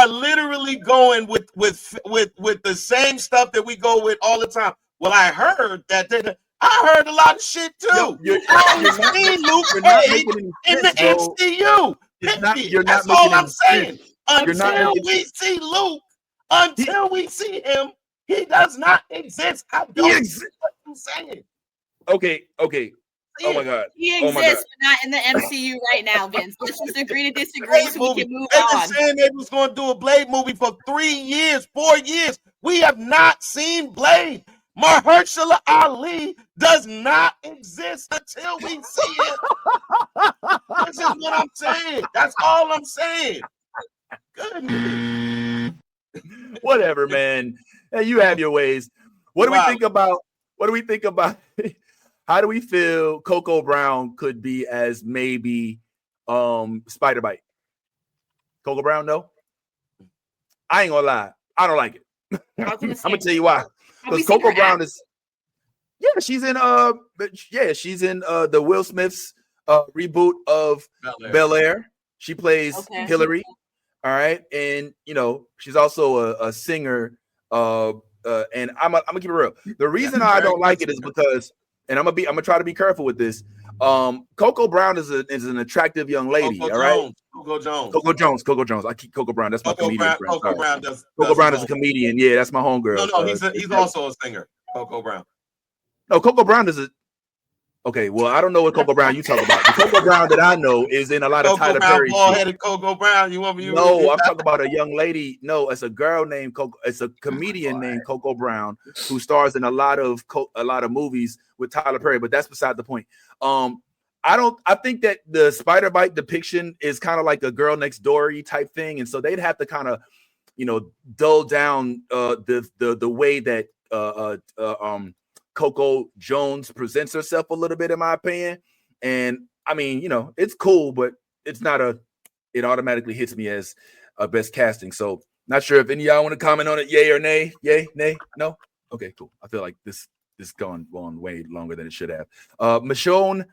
literally going with the same stuff that we go with all the time. Well, I heard that. I heard a lot of shit too. You're seen Luke Cage in the MCU. it's not. me. You're That's not all making I'm saying. Until making- we see Luke, until we see him, he does not exist. I He don't see exists. what I'm saying. Okay. Oh my God. He Oh my exists, but not in the MCU right now, Vince. Let's just agree to disagree Blade so we movie. can move They've been on. saying they was going to do a Blade movie for 3 years, 4 years. We have not seen Blade. Mahershala Ali does not exist until we see it. This is what I'm saying. That's all I'm saying. Goodness. Whatever, man. Hey, you have your ways. What do we think about? What do we think about? How do we feel Coco Brown could be as maybe Spider Bite? Coco Brown, no. I ain't gonna lie. I don't like it. I'm gonna tell you why. Because Coco Brown is, she's in she's in the Will Smith's reboot of Bel Air. She plays Hillary. All right, and she's also a singer. And I'm gonna keep it real. The reason I don't like it is because, and I'm gonna try to be careful with this. Coco Brown is an attractive young lady. Coco all right, Jones. Coco Jones. I keep Coco Brown. That's my comedian friend. Coco Brown does. Coco Brown is a comedian. Yeah, that's my homegirl. No, he's also a singer. Coco Brown. No, Coco Brown is a. Okay, well, I don't know what Coco Brown you talk about. The Coco Brown that I know is in a lot of Tyler Perry. Bald-headed Coco Brown. You want me? No, I'm talking about a young lady. No, it's a girl named Coco. It's a comedian named Coco Brown who stars in a lot of movies with Tyler Perry. But that's beside the point. I think that the Spider Bite depiction is kind of like a Girl Next Door-y type thing, and so they'd have to kind of, dull down the way that Coco Jones presents herself a little bit, in my opinion. And I mean, it's cool, but it's not it automatically hits me as a best casting. So not sure if any of y'all want to comment on it. Yay or nay? Yay, nay, no? Okay, cool. I feel like this gone way longer than it should have. Michonne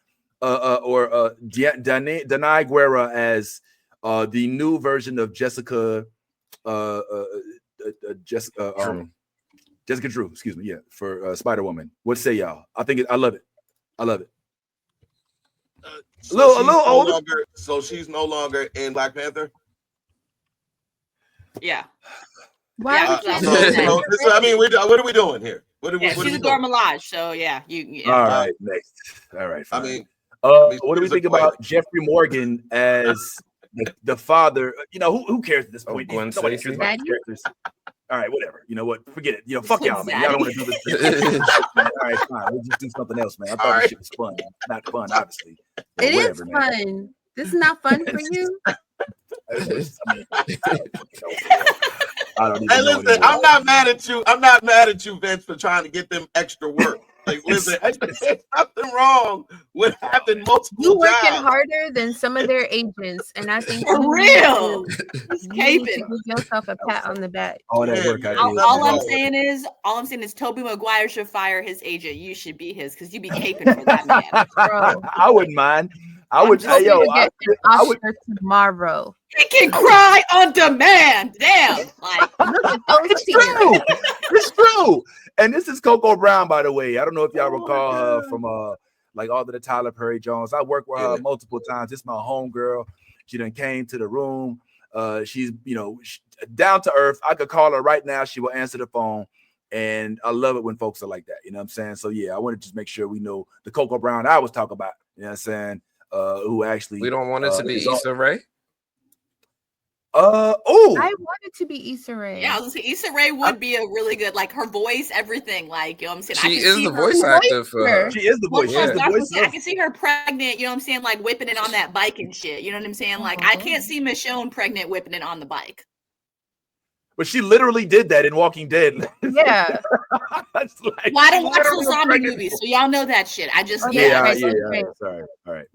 Danai Guerra as the new version of Jessica Jessica Drew, excuse me, for Spider-Woman. What say y'all? I love it. I love it. A little older. So she's no longer in Black Panther? Yeah. Why? Yeah, what are we doing here? She's a Dora Milaje, so yeah. All right, next. All right, fine. I mean, what do we think about Jeffrey Morgan as the father? Who cares at this point? Gwen Nobody Stacy? cares about the characters. All right, whatever. You know what? Forget it. Fuck y'all, man. Y'all don't want to do this. All right, fine. We'll just do something else, man. I thought this shit was fun. Not fun, obviously. But It whatever, is man. fun. This is not fun for you. I don't even hey, know listen, anymore. I'm not mad at you. I'm not mad at you, Vince, for trying to get them extra work. Like, listen, there's nothing wrong with having multiple You working jobs. harder than some of their agents, and I think For you real. need to Caping. give yourself a pat on the back. All that Yeah, work I did. All I'm saying is Tobey Maguire should fire his agent. You should be his because you be caping for that man. Bro, I wouldn't mind. I would Hope say, you get an I would. Oscar tomorrow. He can cry on demand. Damn. Like, Look at those It's tears. true. It's true. And this is Coco Brown, by the way. I don't know if y'all recall her from like all of the Tyler Perry Jones. I worked with her multiple times. It's my homegirl. She done came to the room. She's down to earth. I could call her right now. She will answer the phone. And I love it when folks are like that. You know what I'm saying? So yeah, I want to just make sure we know the Coco Brown I was talking about. You know what I'm saying? Who actually We don't want it to be Issa Rae. Oh, I wanted to be Issa Rae. yeah, I was gonna say Issa Rae would be a really good, like her voice, everything. Like, you know what I'm saying? She I can is see the her voice actor for her. she is the voice. Well, She's the I was voice. gonna say, I can see her pregnant, you know what I'm saying? Like whipping it on that bike and shit. You know what I'm saying? Like, I can't see Michonne pregnant whipping it on the bike. But she literally did that in Walking Dead. Yeah. That's like, Well, I don't watch literally those zombie pregnant. movies, so y'all know that shit. I just Yeah, right, yeah. right. Sorry. All right.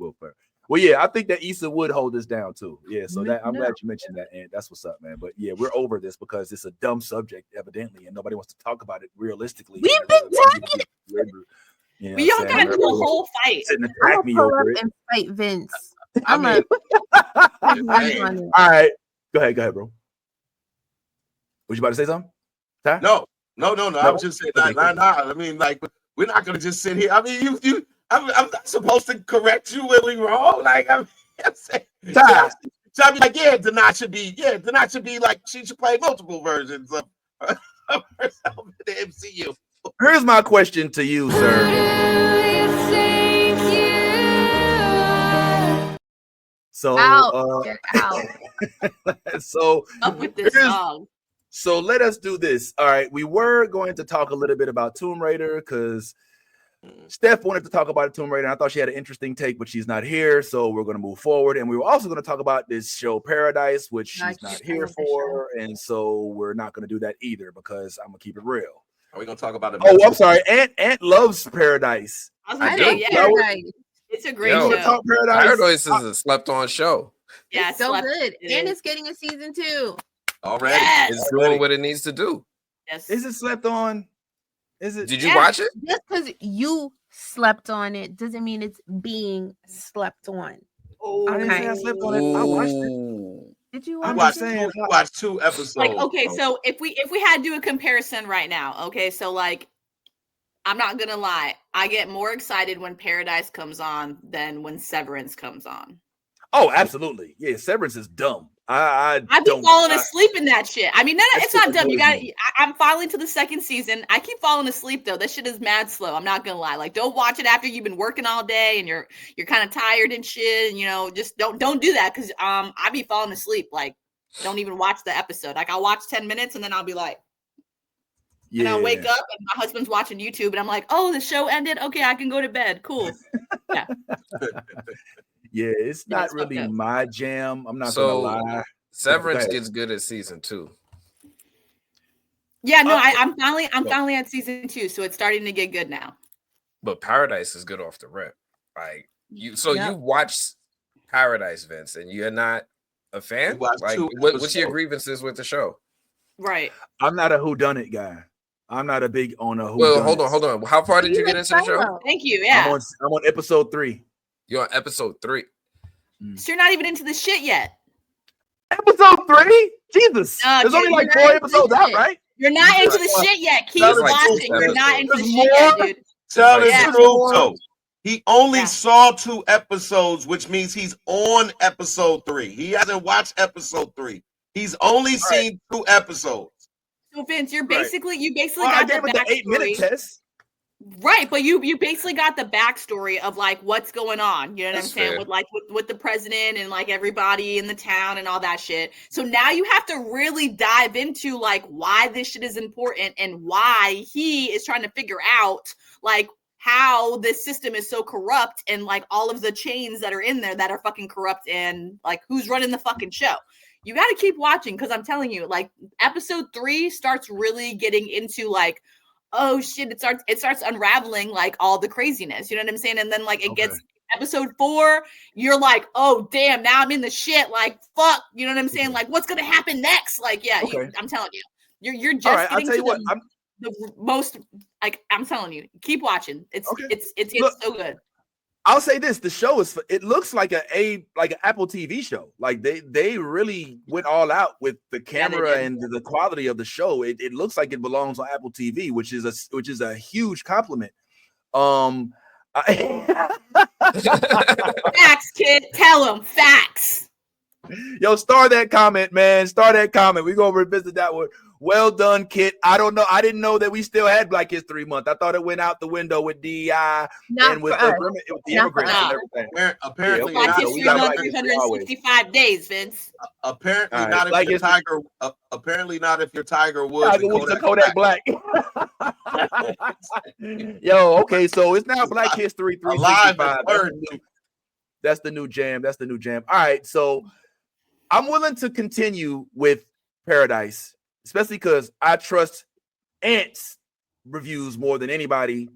Well, yeah, I think that Issa would hold this down too. Yeah, so that I'm glad you mentioned that, and that's what's up, man. But yeah, we're over this because it's a dumb subject, evidently, and nobody wants to talk about it realistically. We've been talking. You know we all what I'm got saying? into a whole fight. Sitting and I'm attack gonna me pull up over it. and fight Vince. I I'm mean, All right, go ahead, bro. Was you about to say something? Ty? No. I was just saying, Okay, cool. I mean, like, we're not gonna just sit here. I mean, I'm not supposed to correct you when we wrong. Like, I'm saying, Ty. So I'd be like, Denai should be like, she should play multiple versions of herself in the MCU. Here's my question to you, sir. So, so up with this song. So let us do this. All right, we were going to talk a little bit about Tomb Raider because Steph wanted to talk about Tomb Raider. And I thought she had an interesting take, but she's not here, so we're going to move forward. And we were also going to talk about this show Paradise, which she's not here for, and so we're not going to do that either because I'm gonna keep it real. Are we going to talk about it? Oh, I'm sorry. Aunt loves Paradise. I do. Paradise. It's a great show. Paradise is a slept-on show. Yeah, it's so good, and it's getting a season 2 already. Yes. It's doing what it needs to do. Yes. Is it slept on? Is it? Did you watch it? Just because you slept on it doesn't mean it's being slept on. Oh, I didn't say I slept on it. I watched it. Did you watch watch 2 episodes? Like, okay, so if we had to do a comparison right now, okay, so like, I'm not gonna lie, I get more excited when Paradise comes on than when Severance comes on. Oh, absolutely. Yeah, Severance is dumb. I've been falling asleep in that shit. I mean, it's not dumb. You got. I'm finally to the 2nd season. I keep falling asleep though. That shit is mad slow. I'm not gonna lie. Like, don't watch it after you've been working all day and you're kind of tired and shit. And just don't do that because I be falling asleep. Like, don't even watch the episode. Like, I'll watch 10 minutes and then I'll be like, and I'll wake up and my husband's watching YouTube and I'm like, oh, the show ended. Okay, I can go to bed. Cool. Yeah. Yeah, it's not really my jam. I'm not gonna lie. Severance gets good at season 2. Yeah, no, I'm finally at season 2, so it's starting to get good now. But Paradise is good off the rip. Like you watched Paradise, Vince, and you're not a fan. Like, what's your grievances with the show? Right. I'm not a whodunit guy. I'm not a big on a whodunit. Well, hold on. How far did you get into the show? Thank you. Yeah, I'm on episode 3. You're on episode 3. So you're not even into the shit yet. Episode 3? Jesus. There's only like 4 episodes out, right? You're not into the shit yet. Keep watching. You're not into the shit yet, dude. Tell the truth, though. He only saw 2 episodes, which means he's on episode 3. He hasn't watched episode 3. He's only seen 2 episodes. So Vince, you basically got the backstory. 8-minute test. Right, but you basically got the backstory of like what's going on. You know what I'm saying? Fair. With the president and like everybody in the town and all that shit. So now you have to really dive into like why this shit is important and why he is trying to figure out like how this system is so corrupt and like all of the chains that are in there that are fucking corrupt and like who's running the fucking show. You got to keep watching because I'm telling you, like episode 3 starts really getting into like, oh shit, it starts unraveling like all the craziness. You know what I'm saying? And then like it gets episode 4, you're like, oh damn, now I'm in the shit. Like fuck, you know what I'm saying? Like what's gonna happen next? Like I'm telling you, you're just getting to the most. Like I'm telling you, keep watching. It's so good. I'll say this: the show it looks like an Apple TV show. Like they really went all out with the camera and the quality of the show. It looks like it belongs on Apple TV, which is a huge compliment. Facts, kid. Tell them facts. Yo, star that comment, man. Star that comment. We're gonna revisit that one. Well done, Kit. I don't know. I didn't know that we still had Black History Month. I thought it went out the window with DEI and with the immigrants and everything. Apparently, Black History Month 365 days, Vince. Apparently not if you're Tiger. Apparently not if you're Tiger Woods. Tiger Woods and Kodak Black. Yo, okay, so it's now Black History 365. That's the new jam. That's the new jam. All right, so I'm willing to continue with Paradise, especially because I trust Ant's reviews more than anybody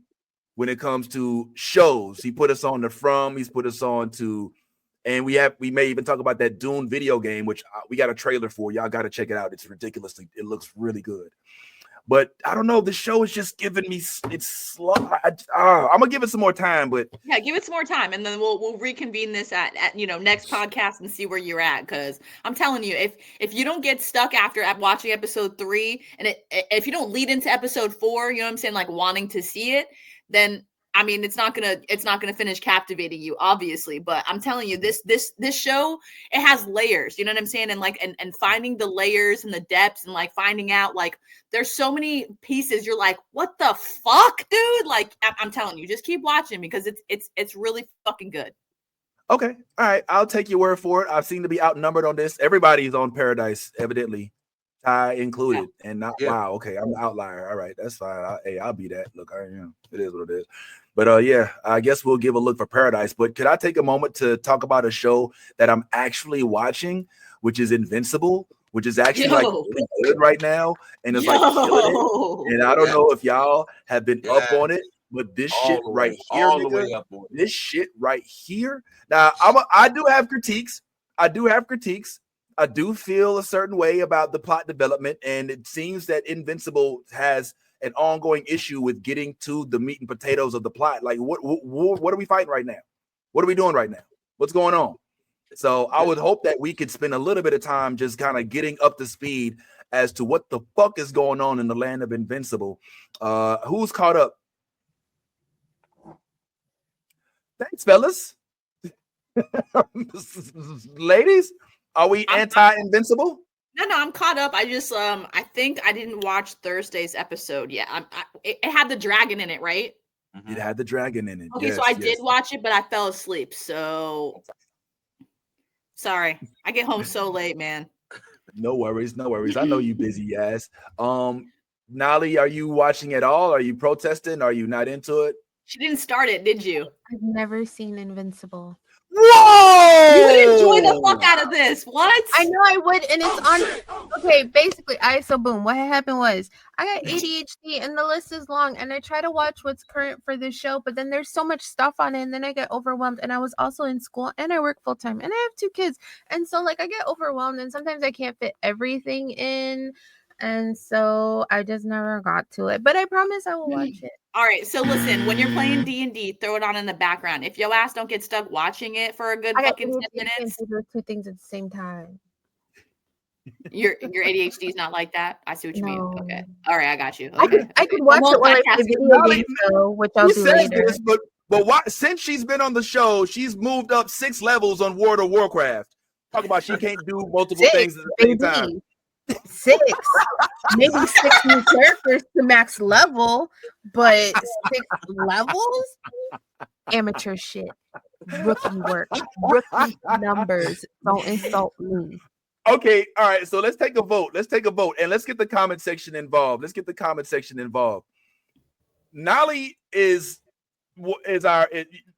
when it comes to shows. He put us on the From. He's put us on to, and we may even talk about that Dune video game, which we got a trailer for. Y'all got to check it out. It looks really good. But I don't know. The show is just giving me it's slow. I'm gonna give it some more time, but yeah, give it some more time, and then we'll reconvene this at next podcast and see where you're at. Because I'm telling you, if you don't get stuck after watching episode 3, and if you don't lead into episode 4, you know what I'm saying, like wanting to see it, then I mean, it's not gonna finish captivating you, obviously, but I'm telling you, this show, it has layers, you know what I'm saying? And like, and finding the layers and the depths and like finding out, like, there's so many pieces. You're like, what the fuck, dude? Like, I'm telling you, just keep watching because it's really fucking good. Okay, all right, I'll take your word for it. I seem to be outnumbered on this. Everybody's on Paradise, evidently, Ty included, and not wow. Okay, I'm the outlier. All right, that's fine. I'll be that. Look, I am. It is what it is. But yeah, I guess we'll give a look for Paradise. But could I take a moment to talk about a show that I'm actually watching, which is Invincible, which is actually like really good right now, and it's like killing it. And I don't know if y'all have been up on it, but this shit right here, nigga, this shit right here. Now, I do have critiques. I do feel a certain way about the plot development, and it seems that Invincible has an ongoing issue with getting to the meat and potatoes of the plot. Like, what are we fighting right now? What are we doing right now? What's going on? So I would hope that we could spend a little bit of time just kind of getting up to speed as to what the fuck is going on in the land of Invincible. Who's caught up? Thanks, fellas. Ladies, are we anti-Invincible? No, I'm caught up. I just I think I didn't watch Thursday's episode. Yeah, it had the dragon in it, right? It had the dragon in it. Okay, yes, so I did watch it, but I fell asleep. So sorry. I get home so late, man. No worries. I know you busy ass. Nolly, are you watching at all? Are you protesting? Are you not into it? She didn't start it, did you? I've never seen Invincible. Whoa! You would enjoy the fuck out of this. What? I know I would, and it's on. Okay, basically, so boom. What happened was I got ADHD, and the list is long, and I try to watch what's current for the show, but then there's so much stuff on it, and then I get overwhelmed. And I was also in school, and I work full time, and I have 2 kids, and so like I get overwhelmed, and sometimes I can't fit everything in, and so I just never got to it. But I promise I will watch it. All right, so listen, when you're playing D&D, throw it on in the background. If your ass don't get stuck watching it for a good fucking 10 minutes, do 2 things at the same time. Your ADHD is not like that. I see what you mean. Okay, all right, I got you. Okay. I could watch it while I play video games, though, which I'll do later. This, but why, since she's been on the show, she's moved up 6 levels on World of Warcraft. Talk about she can't do multiple things at the same time. 6, maybe 6 new characters to max level, but 6 levels? Amateur shit. Rookie work. Rookie numbers. Don't insult me. Okay, all right. So let's take a vote. And let's get the comment section involved. Nolly is our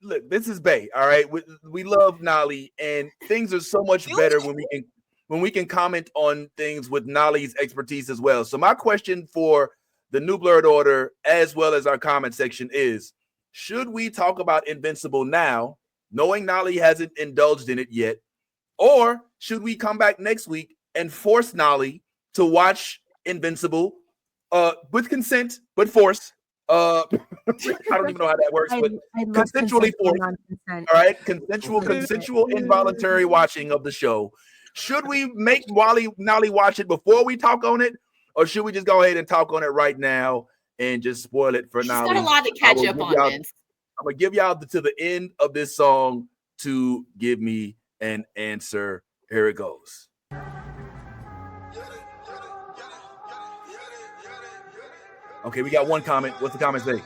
look. This is Bay. All right, we love Nolly, and things are so much better when we can comment on things with Nolly's expertise as well. So my question for the New Blurred Order, as well as our comment section, is: should we talk about Invincible now, knowing Nolly hasn't indulged in it yet, or should we come back next week and force Nolly to watch Invincible with consent, but force? I don't even know how that works, but consensually forced. All right, consensual involuntary watching of the show. Should we make Nolly watch it before we talk on it, or should we just go ahead and talk on it right now and just spoil it for Nolly? She's got a lot to catch up on, Vince. I'm gonna give y'all to the end of this song to give me an answer. Here it goes. Okay, we got one comment. What's the comment say?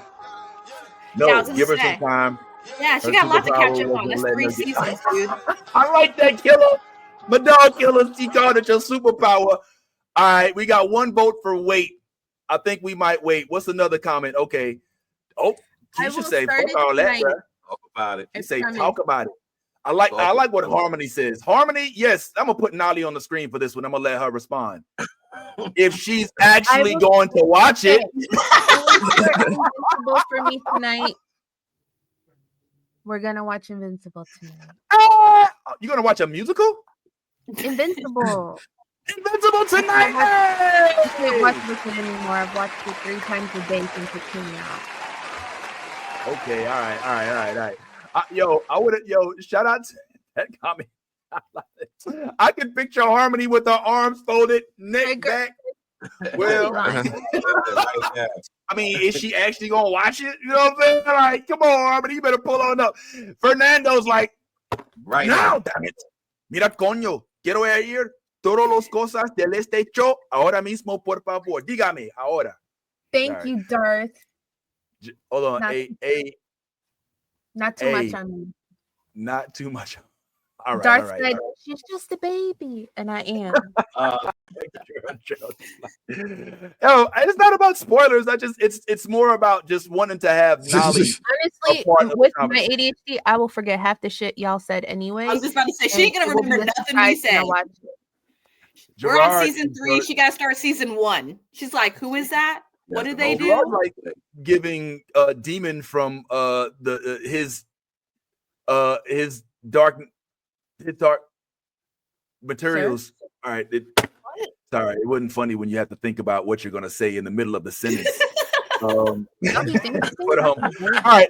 No, give her some time. Yeah, she got a lot to catch up on. That's 3 seasons, dude. I like that, Killer. My dog Killer, she called it your superpower. All right, we got 1 vote for wait. I think we might wait. What's another comment? Okay. Oh, you should say fuck all that, bro. Talk about it. You say talk about it. I like what Harmony says. Harmony, yes, I'm gonna put Nolly on the screen for this one. I'm gonna let her respond. If she's actually going to watch it. Invincible for me tonight. We're gonna watch Invincible tonight. You gonna watch a musical? Invincible. Invincible tonight. I can't watch this anymore. I've watched it 3 times a day since it came out. Okay, all right. Shout out to that comment. I can picture Harmony with her arms folded, neck back. Well, I mean, is she actually gonna watch it? You know what I'm saying? Like, come on, but you better pull on up. Fernando's like, Right now, damn it. Mira, coño, quiero ir todas las cosas del hecho ahora mismo, por favor. Dígame, ahora. Thank you, Darth. Hold on. Not too much on me. Not too much. All right. Darth said, she's just a baby. And I am. It's not about spoilers. It's more about just wanting to have knowledge. Honestly, with my ADHD, I will forget half the shit y'all said anyway. I was just about to say, she ain't gonna remember nothing we said. We're on season 3. She gotta start season 1. She's like, who is that? What did they do? Like giving Demon from his dark materials. Sir? All right. Sorry, it wasn't funny when you have to think about what you're gonna say in the middle of the sentence. All right.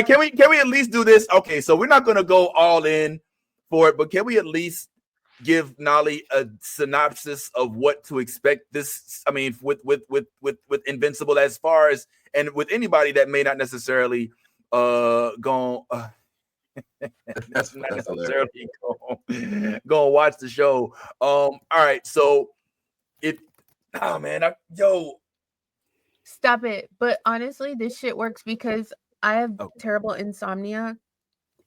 Can we at least do this? Okay, so we're not gonna go all in for it, but can we at least give Nolly a synopsis of what to expect this? I mean, with Invincible, as far as, and with anybody that may not necessarily go watch the show. All right, so stop it. But honestly, this shit works because I have terrible insomnia.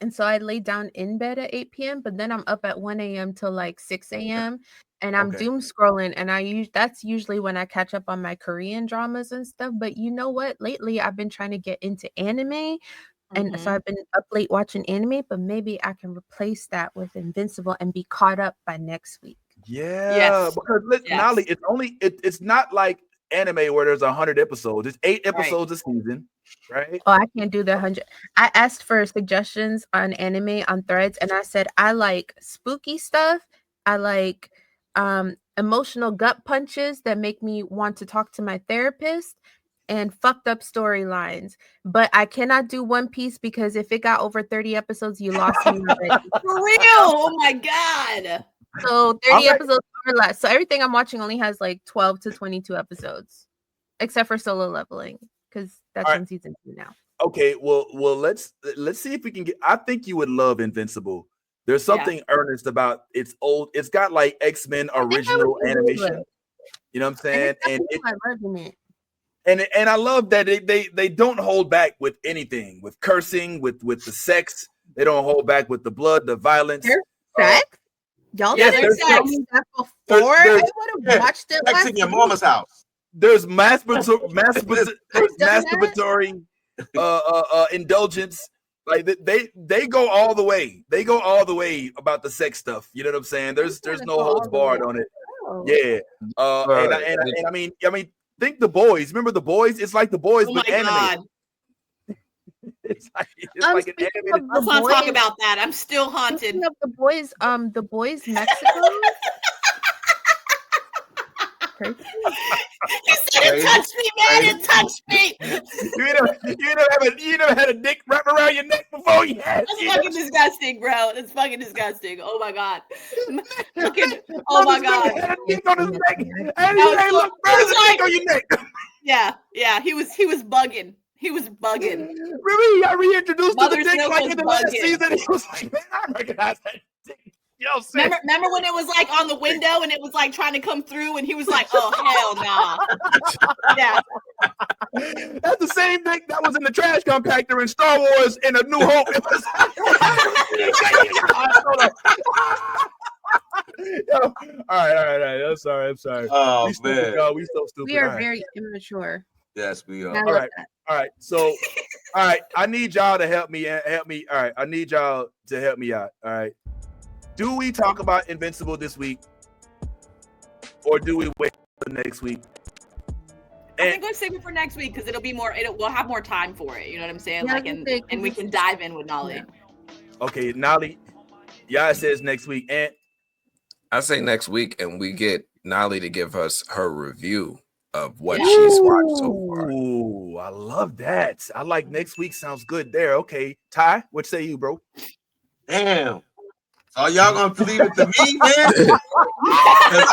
And so I lay down in bed at 8 p.m., but then I'm up at 1 a.m. till like 6 a.m. and I'm doom scrolling. And that's usually when I catch up on my Korean dramas and stuff. But you know what? Lately, I've been trying to get into anime. And so I've been up late watching anime, but maybe I can replace that with Invincible and be caught up by next week. Yeah, because Nolly, it's not like anime where there's 100 episodes. It's 8 episodes a season, right? Oh, I can't do the 100. I asked for suggestions on anime on Threads, and I said I like spooky stuff. I like emotional gut punches that make me want to talk to my therapist, and fucked up storylines. But I cannot do One Piece because if it got over 30 episodes, you lost me already. For real? Oh my god. So 30 episodes or less. So everything I'm watching only has like 12 to 22 episodes, except for Solo Leveling, because that's on season 2 now. Okay, well, let's see if we can get. I think you would love Invincible. There's something earnest about it's old. It's got like X-Men original animation. You know what I'm saying? And I love that they don't hold back with anything, with cursing, with the sex. They don't hold back with the blood, the violence. Sex? Y'all yes, didn't tell me that before. I would have watched it. Sex in your mama's house. There's masturbatory indulgence. Like they go all the way. They go all the way about the sex stuff. You know what I'm saying? There's no holds barred on it. Yeah. And I mean, think The Boys. Remember The Boys? It's like The Boys, but animated. It's like an animated. Let's not talk about that. I'm still haunted. Of The Boys, The Boys Mexico. He said it touched me, man. It touched me. You never had a dick wrapped around your neck before? That's fucking disgusting, bro. That's fucking disgusting. Oh my god. Oh my god. Had a dick on his neck. And he look like on your neck. Yeah. He was bugging. He was bugging. Remember he got reintroduced to the dick like in the last season. He was like, man, I recognize that dick. Remember when it was like on the window and it was like trying to come through and he was like, oh hell nah. Yeah. That's the same thing that was in the trash compactor in Star Wars in A New Hope. It was all right. I'm sorry. Oh, we stupid, y'all. We so stupid. We are very immature. Yes, we are. All right. So, all right. I need y'all to help me. All right. I need y'all to help me out. All right. Do we talk about Invincible this week, or do we wait for next week? I think let's save it for next week because we'll have more time for it. You know what I'm saying? Yeah, and we can dive in with Nolly. Yeah. Okay, Nolly. Yaya says next week, and I say next week, and we get Nolly to give us her review of what she's watched so far. Ooh, I love that. I like next week. Sounds good there. Okay, Ty, what say you, bro? Damn. Are y'all gonna leave it to me, man? 'Cause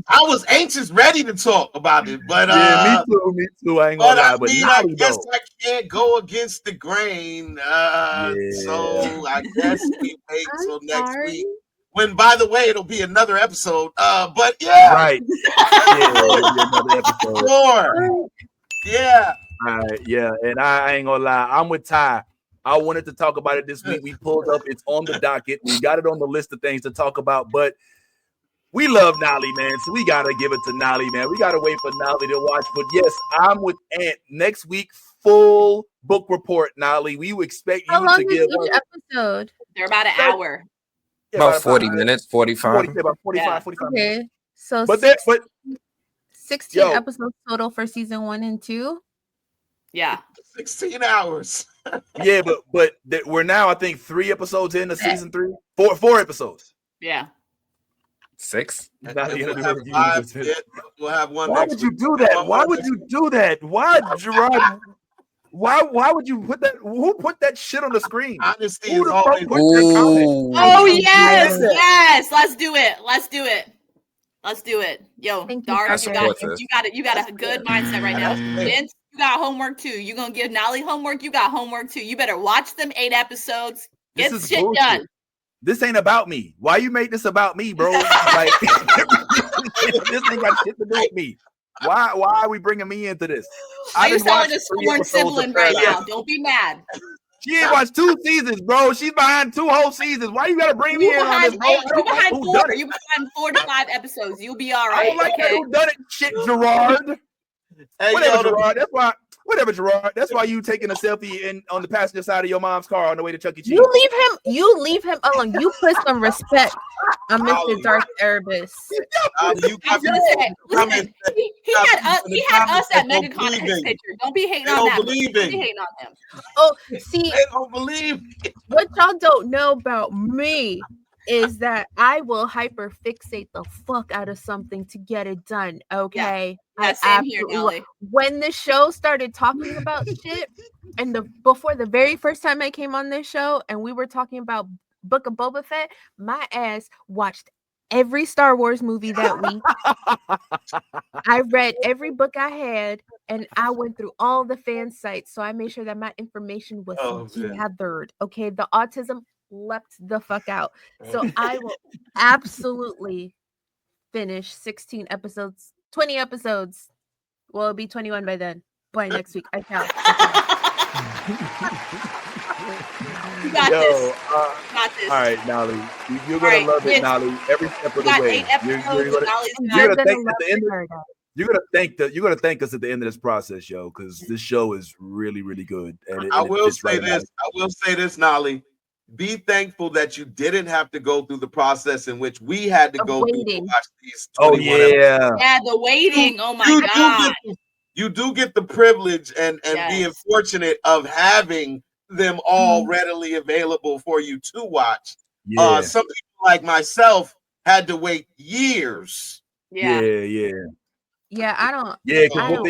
I was anxious, ready to talk about it, but yeah, me too. I ain't gonna lie, but I Nolly, guess though. I can't go against the grain. So I guess we wait till next week. When, by the way, it'll be another episode. But yeah, Right. Yeah, it'll be another episode. Sure. Yeah. All right, yeah, and I ain't gonna lie, I'm with Ty. I wanted to talk about it this week. We pulled up, it's on the docket. We got it on the list of things to talk about, but we love Nolly, man. So we gotta give it to Nolly, man. We gotta wait for Nolly to watch. But yes, I'm with Ant. Next week, full book report, Nolly. We would expect How you long to is give each episode? They're about an hour. About 40 minutes, 45. About 45 Yeah. 45 minutes. Okay, so But 16 yo. episodes total for season 1 and 2. Yeah. 16 hours. Yeah, but we're now, I think, 3 episodes into season 3. Four episodes. Yeah. 6. We'll have one. Why would you do that? Why would you do that? Why, Gerard? Why would you put that? Who put that shit on the screen? Honesty Who is the fuck always. put that comment? Oh yes, yes. Let's do it. Let's do it. Let's do it. Yo, Thank you, Dark, Parker. you got a good mindset right now. Vince, you got homework too. You gonna give Nolly homework? You got homework too. You better watch them 8 episodes. Get This is shit bullshit. done. This ain't about me. Why you make this about me, bro? Like this ain't got shit to do with me. Why are we bringing me into this? Why you didn't watch sounding a 3 sworn episodes of sibling right Paradise. now? Don't be mad. She ain't watched 2 seasons, bro. She's behind 2 whole seasons. Why you gotta bring me You in on this, behind bro? I 8. You don't like behind who 4. done it. You behind 4 to 5 episodes. You'll be all I right. don't like that Okay. who done it shit, Gerard. Hey, Whatever, Gerard. Whatever, Gerard. That's why you taking a selfie on the passenger side of your mom's car on the way to Chuck E. Cheese. You leave him alone. You put some respect on Mr. Dark Erebus. You got Listen, he had us at MegaCon in his picture. Don't be hating on that. Don't be hating on him. Oh, see, They don't believe. what y'all don't know about me is that I will hyper fixate the fuck out of something to get it done. Okay. Yeah, same here, Nelly. When the show started talking about shit, and before the very first time I came on this show, and we were talking about Book of Boba Fett, my ass watched every Star Wars movie that week. I read every book I had, and I went through all the fan sites, so I made sure that my information was gathered. Okay, the autism leapt the fuck out. So I will absolutely finish 16 episodes, 20 episodes. Well, it'll be 21 by then. By next week. I count. You got this. Got this. All right, Nolly. You're going to love it, Nolly. Every step of the way. You're going to thank us at the end of this process, yo, because this show is really, really good. And I will say this, Nolly. Be thankful that you didn't have to go through the process in which we had to go through to watch these 21 episodes. Yeah, the waiting. Oh my God. You do get the privilege and being fortunate of having them all readily available for you to watch. Yeah. Some people like myself had to wait years. Yeah, I don't. Yeah, because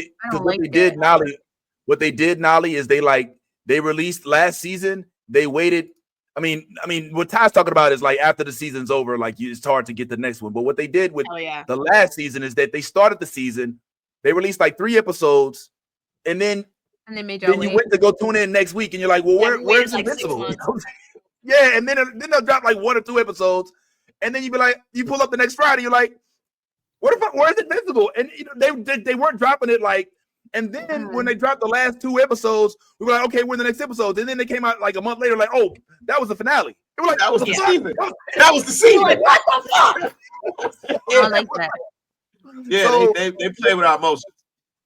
what they did, Nolly, is they released last season. They waited. I mean, what Ty's talking about is like after the season's over, like it's hard to get the next one. But what they did with the last season is that they started the season, they released like 3 episodes, and then they made you went to go tune in next week, and you're like, well, where's Invincible? Yeah, and then they'll drop like 1 or 2 episodes, and then you be like, you pull up the next Friday, you're like, what the fuck? Where's Invincible? And they weren't dropping it like. And then when they dropped the last 2 episodes, we were like, okay, we're in the next episodes. And then they came out like a month later, like, oh, that was the finale. It was like, that was the season. That was the season. Like, what the fuck? I like that. Yeah, so, they play with our emotions.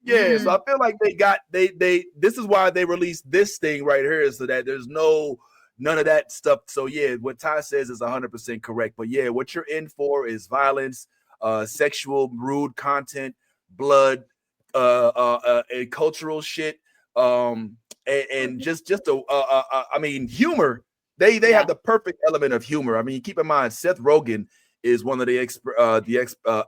Yeah, so I feel like they this is why they released this thing right here, so that there's none of that stuff. So yeah, what Ty says is 100% correct. But yeah, what you're in for is violence, sexual, rude content, blood, cultural shit, and just I mean, humor. They have the perfect element of humor. I mean, keep in mind, Seth Rogen is one of the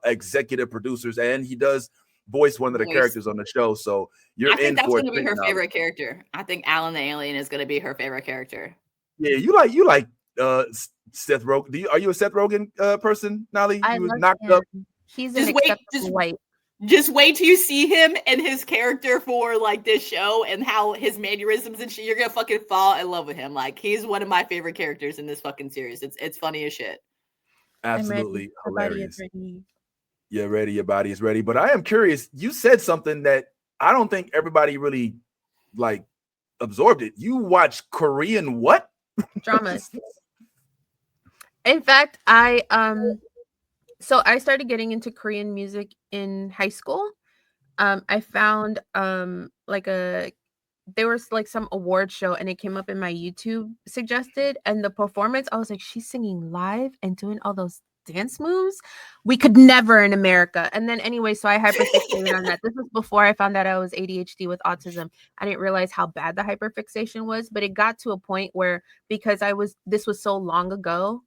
executive producers, and he does voice one of the characters on the show. So I think that's going to be her favorite character. I think Alan the Alien is going to be her favorite character. Yeah, you like Seth Rogen. Are you a Seth Rogen person, Nolly? I You was love knocked him. up. He's Just an wait, acceptable white. Just wait till you see him and his character for like this show and how his mannerisms and shit. You're gonna fucking fall in love with him. Like he's one of my favorite characters in this fucking series. It's funny as shit. Absolutely hilarious. Ready. You're ready. Your body is ready. But I am curious. You said something that I don't think everybody really like absorbed it. You watch Korean what? Dramas. In fact, I started getting into Korean music in high school. I found there was like some award show and it came up in my YouTube suggested, and the performance, I was like, she's singing live and doing all those dance moves. We could never in America. And then anyway, so I hyperfixated on that. This was before I found out I was ADHD with autism. I didn't realize how bad the hyperfixation was, but it got to a point where because this was so long ago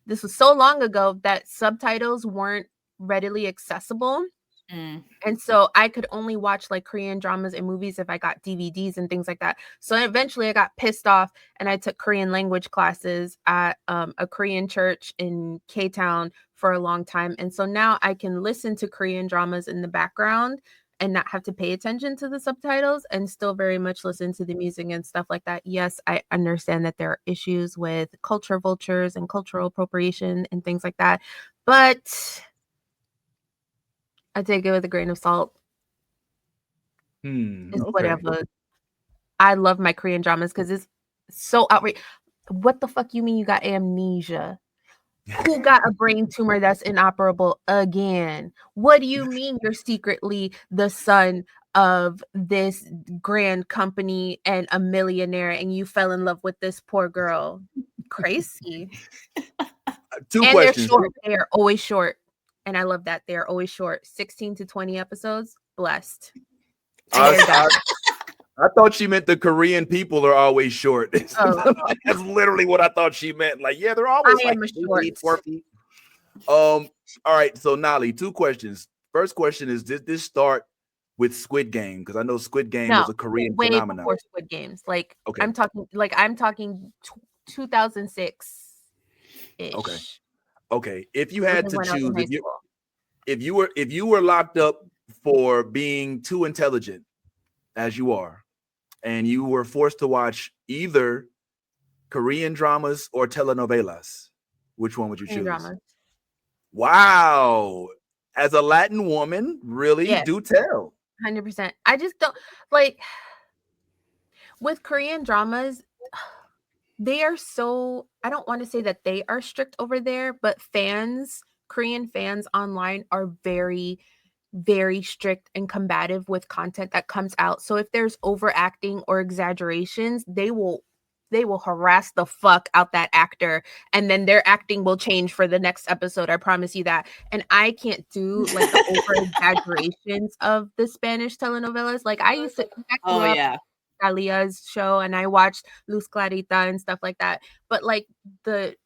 that subtitles weren't readily accessible. And so I could only watch like Korean dramas and movies if I got DVDs and things like that. So eventually I got pissed off and I took Korean language classes at a Korean church in K-Town for a long time. And so now I can listen to Korean dramas in the background and not have to pay attention to the subtitles and still very much listen to the music and stuff like that. Yes, I understand that there are issues with culture vultures and cultural appropriation and things like that, but I take it with a grain of salt. It's Okay. whatever. I love my Korean dramas because it's so outrageous. What the fuck you mean you got amnesia? Who got a brain tumor that's inoperable again? What do you mean you're secretly the son of this grand company and a millionaire and you fell in love with this poor girl? Crazy. Two and questions. They're short. They are always short. And I love that. They're always short. 16 to 20 episodes. Blessed. I thought she meant the Korean people are always short. Oh. That's literally what I thought she meant. Like, yeah, they're always like 4 feet. All right. So Nolly, 2 questions. First question is, did this start with Squid Game? Because I know Squid Game was a Korean phenomenon. Before Squid Games. Like, okay. I'm talking 2006 ish. Okay. If you had to choose, if you were locked up for being too intelligent, as you are, and you were forced to watch either Korean dramas or telenovelas, which one would you choose? Dramas. Wow. As a Latin woman, really? Yes. Do tell. 100%. I just don't like with Korean dramas. They are so, I don't want to say that they are strict over there, but Korean fans online are very, very strict and combative with content that comes out. So if there's overacting or exaggerations, they will harass the fuck out that actor, and then their acting will change for the next episode. I promise you that. And I can't do like the over exaggerations of the Spanish telenovelas. Like I used to Alia's show, and I watched Luz Clarita and stuff like that. But like the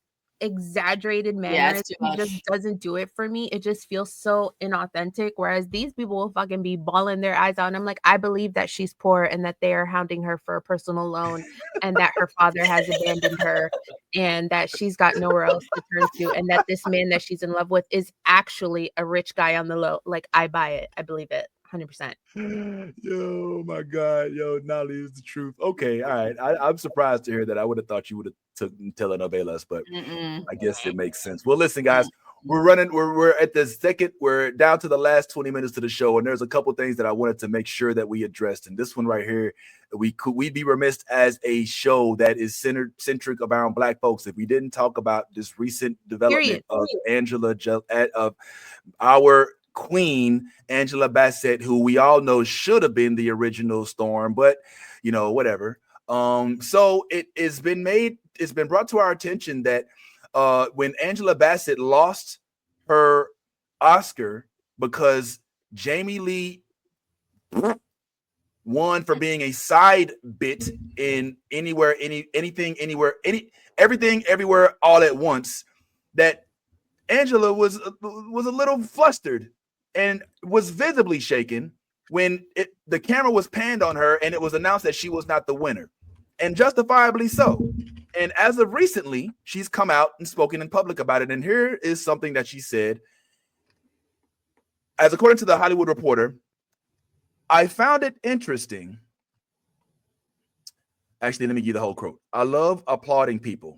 exaggerated manner just doesn't do it for me. It just feels so inauthentic. Whereas these people will fucking be bawling their eyes out. And I'm like, I believe that she's poor and that they are hounding her for a personal loan and that her father has abandoned her and that she's got nowhere else to turn to. And that this man that she's in love with is actually a rich guy on the low. Like, I buy it. I believe it. 100%. Yo, my God. Yo, Nolly is the truth. Okay. All right. I'm surprised to hear that. I would have thought you would have took telenovelas, but I guess it makes sense. Well, listen, guys, we're at the second, we're down to the last 20 minutes of the show, and there's a couple things that I wanted to make sure that we addressed. And this one right here, we'd be remiss as a show that is centric around Black folks if we didn't talk about this recent development of of our Queen Angela Bassett, who we all know should have been the original Storm, but you know, whatever. So it's been brought to our attention that when Angela Bassett lost her Oscar because Jamie Lee won for being a side bit in Everything, Everywhere, All at Once, that Angela was a little flustered and was visibly shaken when the camera was panned on her and it was announced that she was not the winner, and justifiably so. And as of recently, she's come out and spoken in public about it. And here is something that she said. As according to the Hollywood Reporter, I found it interesting. Actually, let me give you the whole quote. I love applauding people.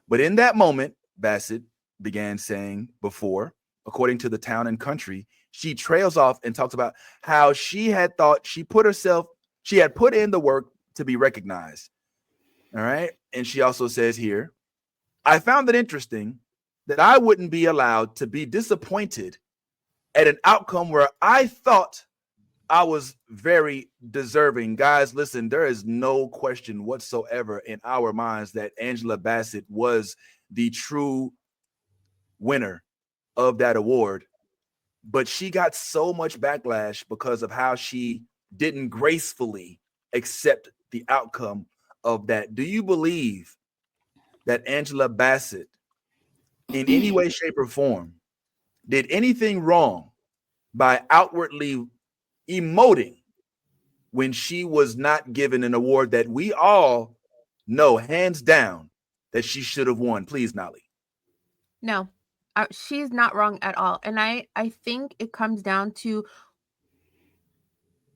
But in that moment, Bassett began saying before, according to the Town and Country, she trails off and talks about how she had thought she had put in the work to be recognized. All right. And she also says here, I found it interesting that I wouldn't be allowed to be disappointed at an outcome where I thought I was very deserving. Guys, listen, there is no question whatsoever in our minds that Angela Bassett was the true winner of that award. But she got so much backlash because of how she didn't gracefully accept the outcome of that. Do you believe that Angela Bassett, in any way, shape, or form, did anything wrong by outwardly emoting when she was not given an award that we all know, hands down, that she should have won? Please, Nolly. No, she's not wrong at all. And I think it comes down to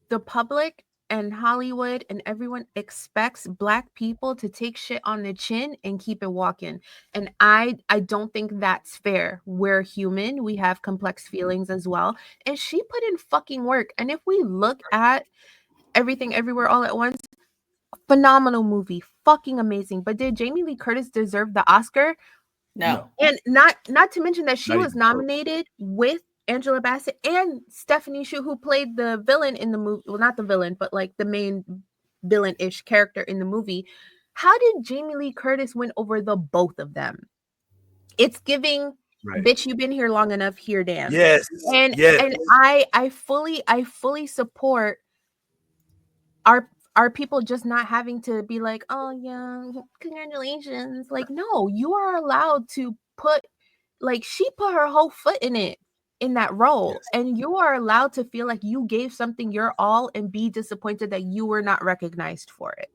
the public and Hollywood and everyone expects Black people to take shit on the chin and keep it walking. And I don't think that's fair. We're human. We have complex feelings as well. And she put in fucking work. And if we look at Everything Everywhere All at Once, phenomenal movie, fucking amazing. But did Jamie Lee Curtis deserve the Oscar? No. And not to mention that she Not was even nominated with Angela Bassett and Stephanie Hsu, who played the villain in the movie. Well, not the villain, but like the main villain-ish character in the movie. How did Jamie Lee Curtis win over the both of them? It's giving, Right. bitch, you've been here long enough, here, damn. Yes. And yes. and I fully support our people just not having to be like, oh yeah, congratulations. Like, no, you are allowed to put, like, she put her whole foot in it, in that role. Yes. And you are allowed to feel like you gave something your all and be disappointed that you were not recognized for it.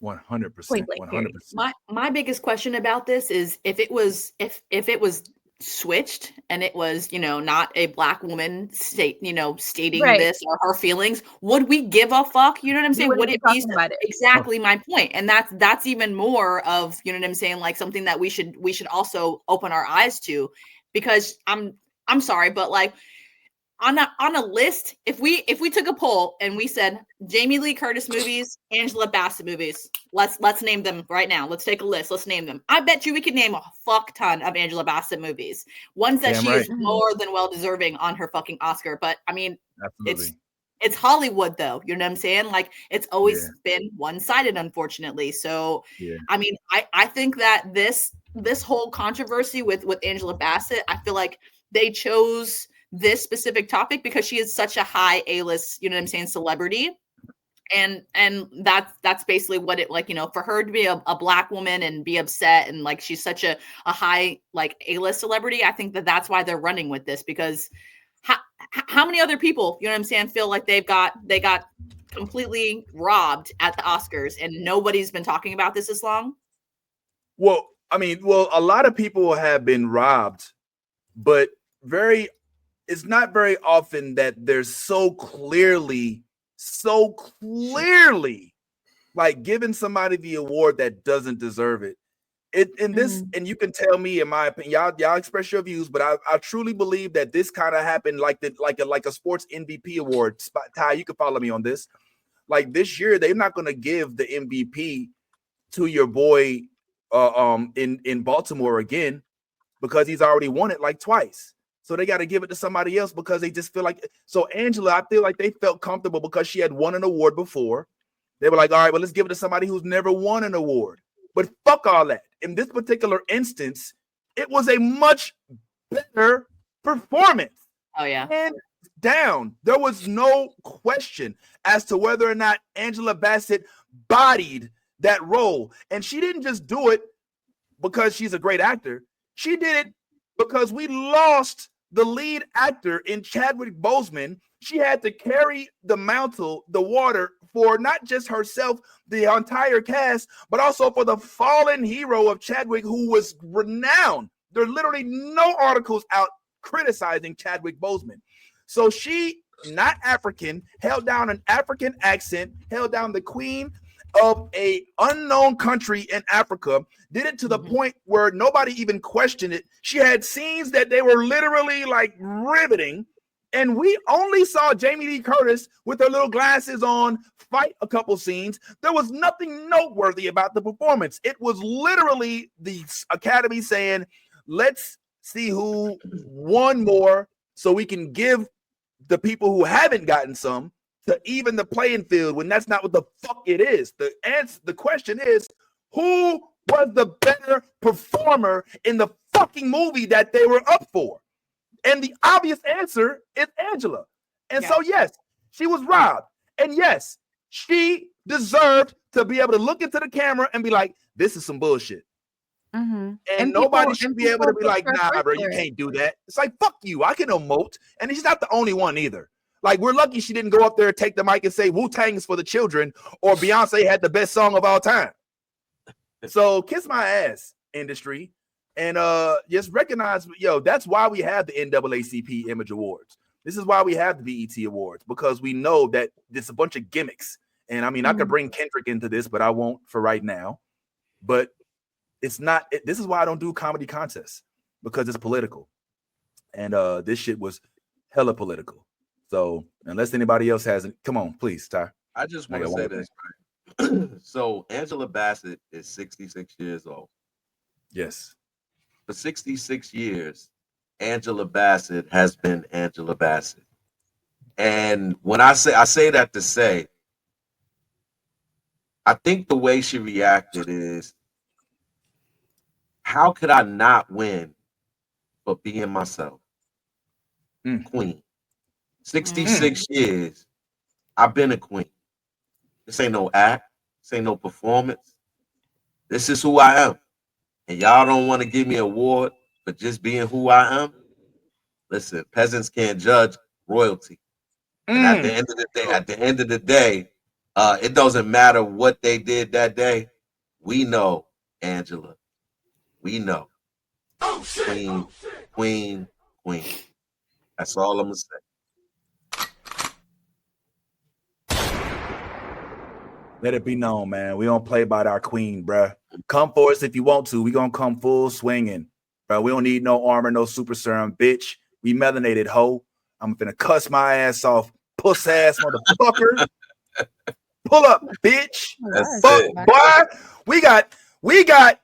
100%. Point blank, 100%. period. My biggest question about this is if it was switched and it was, not a Black woman stating Right. this or her feelings, would we give a fuck? You know what I'm saying? wouldn't Would be it be talking about it. exactly my point? And that's even more of, you know what I'm saying, like something that we should also open our eyes to, because I'm sorry, but like on a list, if we took a poll and we said Jamie Lee Curtis movies, Angela Bassett movies, let's name them right now. Let's take a list. Let's name them. I bet you we could name a fuck ton of Angela Bassett movies, ones that Damn she right. is more than well deserving on her fucking Oscar. But I mean, Absolutely. it's Hollywood though. You know what I'm saying? Like it's always been one-sided, unfortunately. So Yeah. I mean, I think that this whole controversy with Angela Bassett, I feel like they chose this specific topic because she is such a high A-list, you know what I'm saying, celebrity. And that's basically what it, like, for her to be a Black woman and be upset and like she's such a high like A-list celebrity. I think that's why they're running with this, because how many other people, you know what I'm saying, feel like they got completely robbed at the Oscars and nobody's been talking about this as long? Well, I mean, a lot of people have been robbed, but it's not very often that there's so clearly like giving somebody the award that doesn't deserve it. And you can tell me, in my opinion, y'all express your views, but I truly believe that this kind of happened like a sports MVP award. Ty, you can follow me on this. Like this year, they're not going to give the MVP to your boy in Baltimore again, because he's already won it like twice. So they got to give it to somebody else because they just feel like. So Angela, I feel like they felt comfortable because she had won an award before. They were like, all right, well, let's give it to somebody who's never won an award. But fuck all that. In this particular instance, it was a much better performance. Oh yeah. Hands down. There was no question as to whether or not Angela Bassett bodied that role. And she didn't just do it because she's a great actor. She did it because we lost the lead actor in Chadwick Boseman she had to carry the mantle, the water, for not just herself, the entire cast, but also for the fallen hero of Chadwick, who was renowned. There are literally no articles out criticizing Chadwick Boseman. So she, not African, held down an African accent, held down the queen of a unknown country in Africa, did it to the point where nobody even questioned it. She had scenes that they were literally like riveting. And we only saw Jamie Lee Curtis with her little glasses on fight a couple scenes. There was nothing noteworthy about the performance. It was literally the Academy saying, let's see who won more so we can give the people who haven't gotten some to even the playing field, when that's not what the fuck it is. The question is, who was the better performer in the fucking movie that they were up for? And the obvious answer is Angela. And so, yes, she was robbed. And yes, she deserved to be able to look into the camera and be like, this is some bullshit. And nobody should be able to be like, nah, bro, you can't do that. It's like, fuck you. I can emote. And she's not the only one either. Like, we're lucky she didn't go up there and take the mic and say Wu-Tang is for the children, or Beyonce had the best song of all time. So kiss my ass, industry. And just recognize, that's why we have the NAACP Image Awards. This is why we have the BET Awards, because we know that it's a bunch of gimmicks. And I mean, I could bring Kendrick into this, but I won't for right now. But it's not, this is why I don't do comedy contests, because it's political. And this shit was hella political. So unless anybody else has it, come on, please, Ty. I just want to say this, right? So Angela Bassett is 66 years old. Yes. For 66 years, Angela Bassett has been Angela Bassett. And when I say that to say, I think the way she reacted is, how could I not win for being myself? Queen. 66 years, I've been a queen. This ain't no act. This ain't no performance. This is who I am. And y'all don't want to give me an award for just being who I am. Listen, peasants can't judge royalty. And at the end of the day, it doesn't matter what they did that day. We know, Angela. We know. Queen. That's all I'm gonna say. Let it be known, man. We don't play about our queen, bruh. Come for us if you want to. We gonna come full swinging, bro. We don't need no armor, no super serum, bitch. We melanated, hoe. I'm finna cuss my ass off, puss ass motherfucker. Pull up, bitch. Fuck, boy. We got.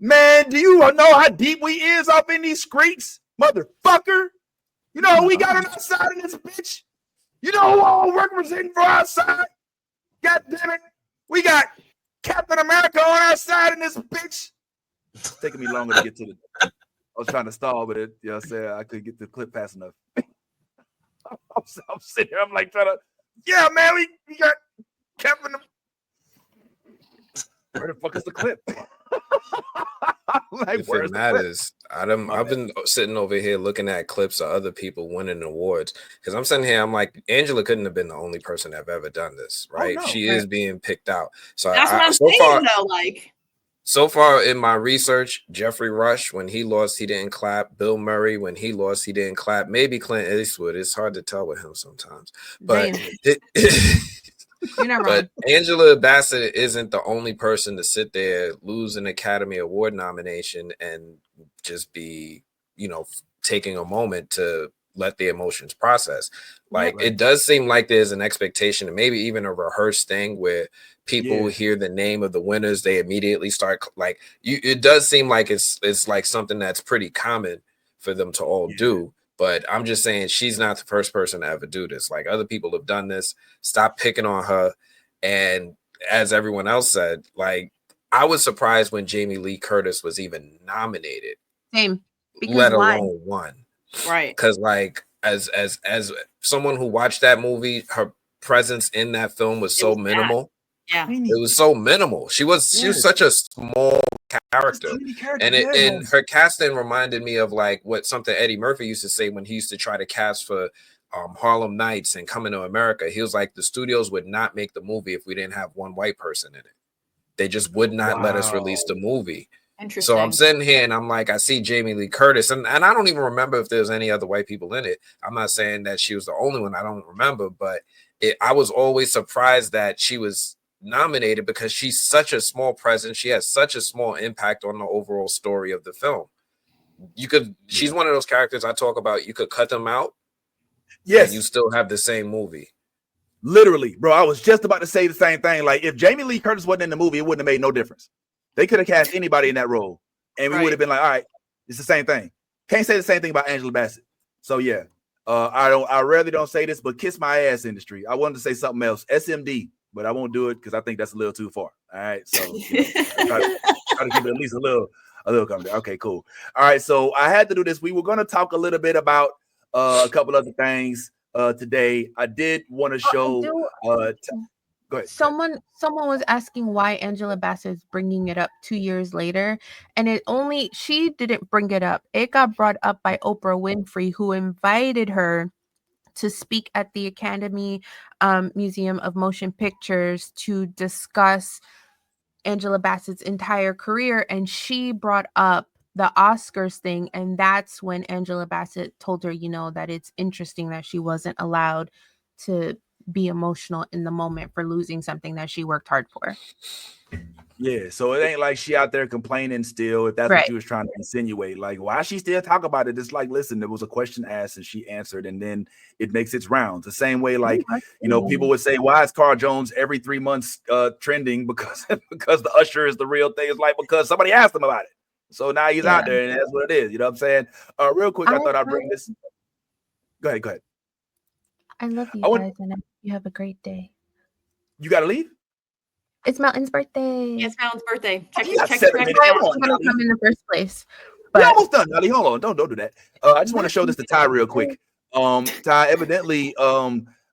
Man, do you know how deep we is up in these streets, motherfucker? You know who we got on our side of this bitch? You know who all representing for our side? God damn it. We got Captain America on our side in this bitch. It's taking me longer to get to the. I was trying to stall with it. You know what I'm saying? I couldn't get the clip fast enough. I'm sitting here. I'm like trying to. Yeah, man, we got Captain. Where the fuck is the clip? Like, if it matters, I've been sitting over here looking at clips of other people winning awards, because I'm sitting here, I'm like, Angela couldn't have been the only person that have ever done this, right? Oh, no, she is being picked out. So that's what I'm saying, though. Like, so far in my research, Jeffrey Rush, when he lost, he didn't clap. Bill Murray, when he lost, he didn't clap. Maybe Clint Eastwood. It's hard to tell with him sometimes, but. But Angela Bassett isn't the only person to sit there, lose an Academy Award nomination, and just be, taking a moment to let the emotions process. Like, it does seem like there's an expectation, and maybe even a rehearsed thing where people hear the name of the winners, they immediately start like it does seem like it's like something that's pretty common for them to all do. But I'm just saying, she's not the first person to ever do this. Like, other people have done this. Stop picking on her. And as everyone else said, like, I was surprised when Jamie Lee Curtis was even nominated. Same. Let alone won. Right. Because, like, as someone who watched that movie, her presence in that film was so minimal. Yeah, it was so minimal. She was such a small character, and her casting reminded me of like what something Eddie Murphy used to say when he used to try to cast for Harlem Nights and Coming to America, he was like, the studios would not make the movie if we didn't have one white person in it. They just would not let us release the movie. So I'm sitting here and I'm like, I see Jamie Lee Curtis, and I don't even remember if there's any other white people in it. I'm not saying that she was the only one. I don't remember, but I was always surprised that she was nominated because she's such a small presence. She has such a small impact on the overall story of the film. She's one of those characters I talk about. You could cut them out. Yes. And you still have the same movie. Literally, bro. I was just about to say the same thing. Like, if Jamie Lee Curtis wasn't in the movie, it wouldn't have made no difference. They could have cast anybody in that role, and we would have been like, all right, it's the same thing. Can't say the same thing about Angela Bassett. So yeah, I rarely don't say this, but kiss my ass, industry. I wanted to say something else, SMD, but I won't do it because I think that's a little too far. All right, so try to keep it at least a little comedy. Okay, cool. All right, so I had to do this. We were going to talk a little bit about a couple other things today. I did want to show. Go ahead. Someone was asking why Angela Bassett is bringing it up 2 years later, and she didn't bring it up. It got brought up by Oprah Winfrey, who invited her to speak at the Academy Museum of Motion Pictures to discuss Angela Bassett's entire career, and she brought up the Oscars thing, and that's when Angela Bassett told her, that it's interesting that she wasn't allowed to be emotional in the moment for losing something that she worked hard for. Yeah, so it ain't like she out there complaining still, if that's what you was trying to insinuate. Like, why she still talk about it? It's like, listen, there was a question asked and she answered, and then it makes its rounds. The same way, like, people would say, why is Carl Jones every 3 months trending? Because the Usher is the real thing. It's like, because somebody asked him about it. So now he's out there, and that's what it is. You know what I'm saying? Real quick, I thought I'd bring this. Go ahead. I love you guys, and I hope you have a great day. You got to leave? It's Mountain's birthday. It's Mountain's birthday. Check I was going to come in the first place. We're almost done, Nally. Hold on. Don't do that. I just want to show this to Ty real quick. Ty, evidently,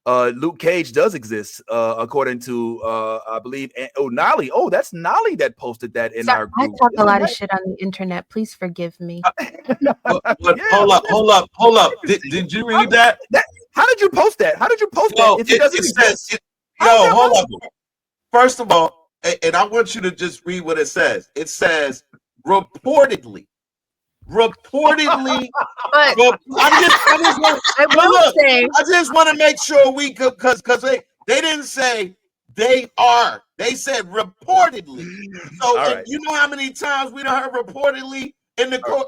Luke Cage does exist, according to, I believe, Nolly. Oh, that's Nolly that posted that in our group. I talk a lot of shit on the internet. Please forgive me. Hold up. Did you read that? How did you post that? If it doesn't exist? Hold up. First of all, and I want you to just read what it says. It says reportedly. I just want to make sure we could, because they didn't say they are. They said reportedly. So you know how many times we done heard reportedly in the course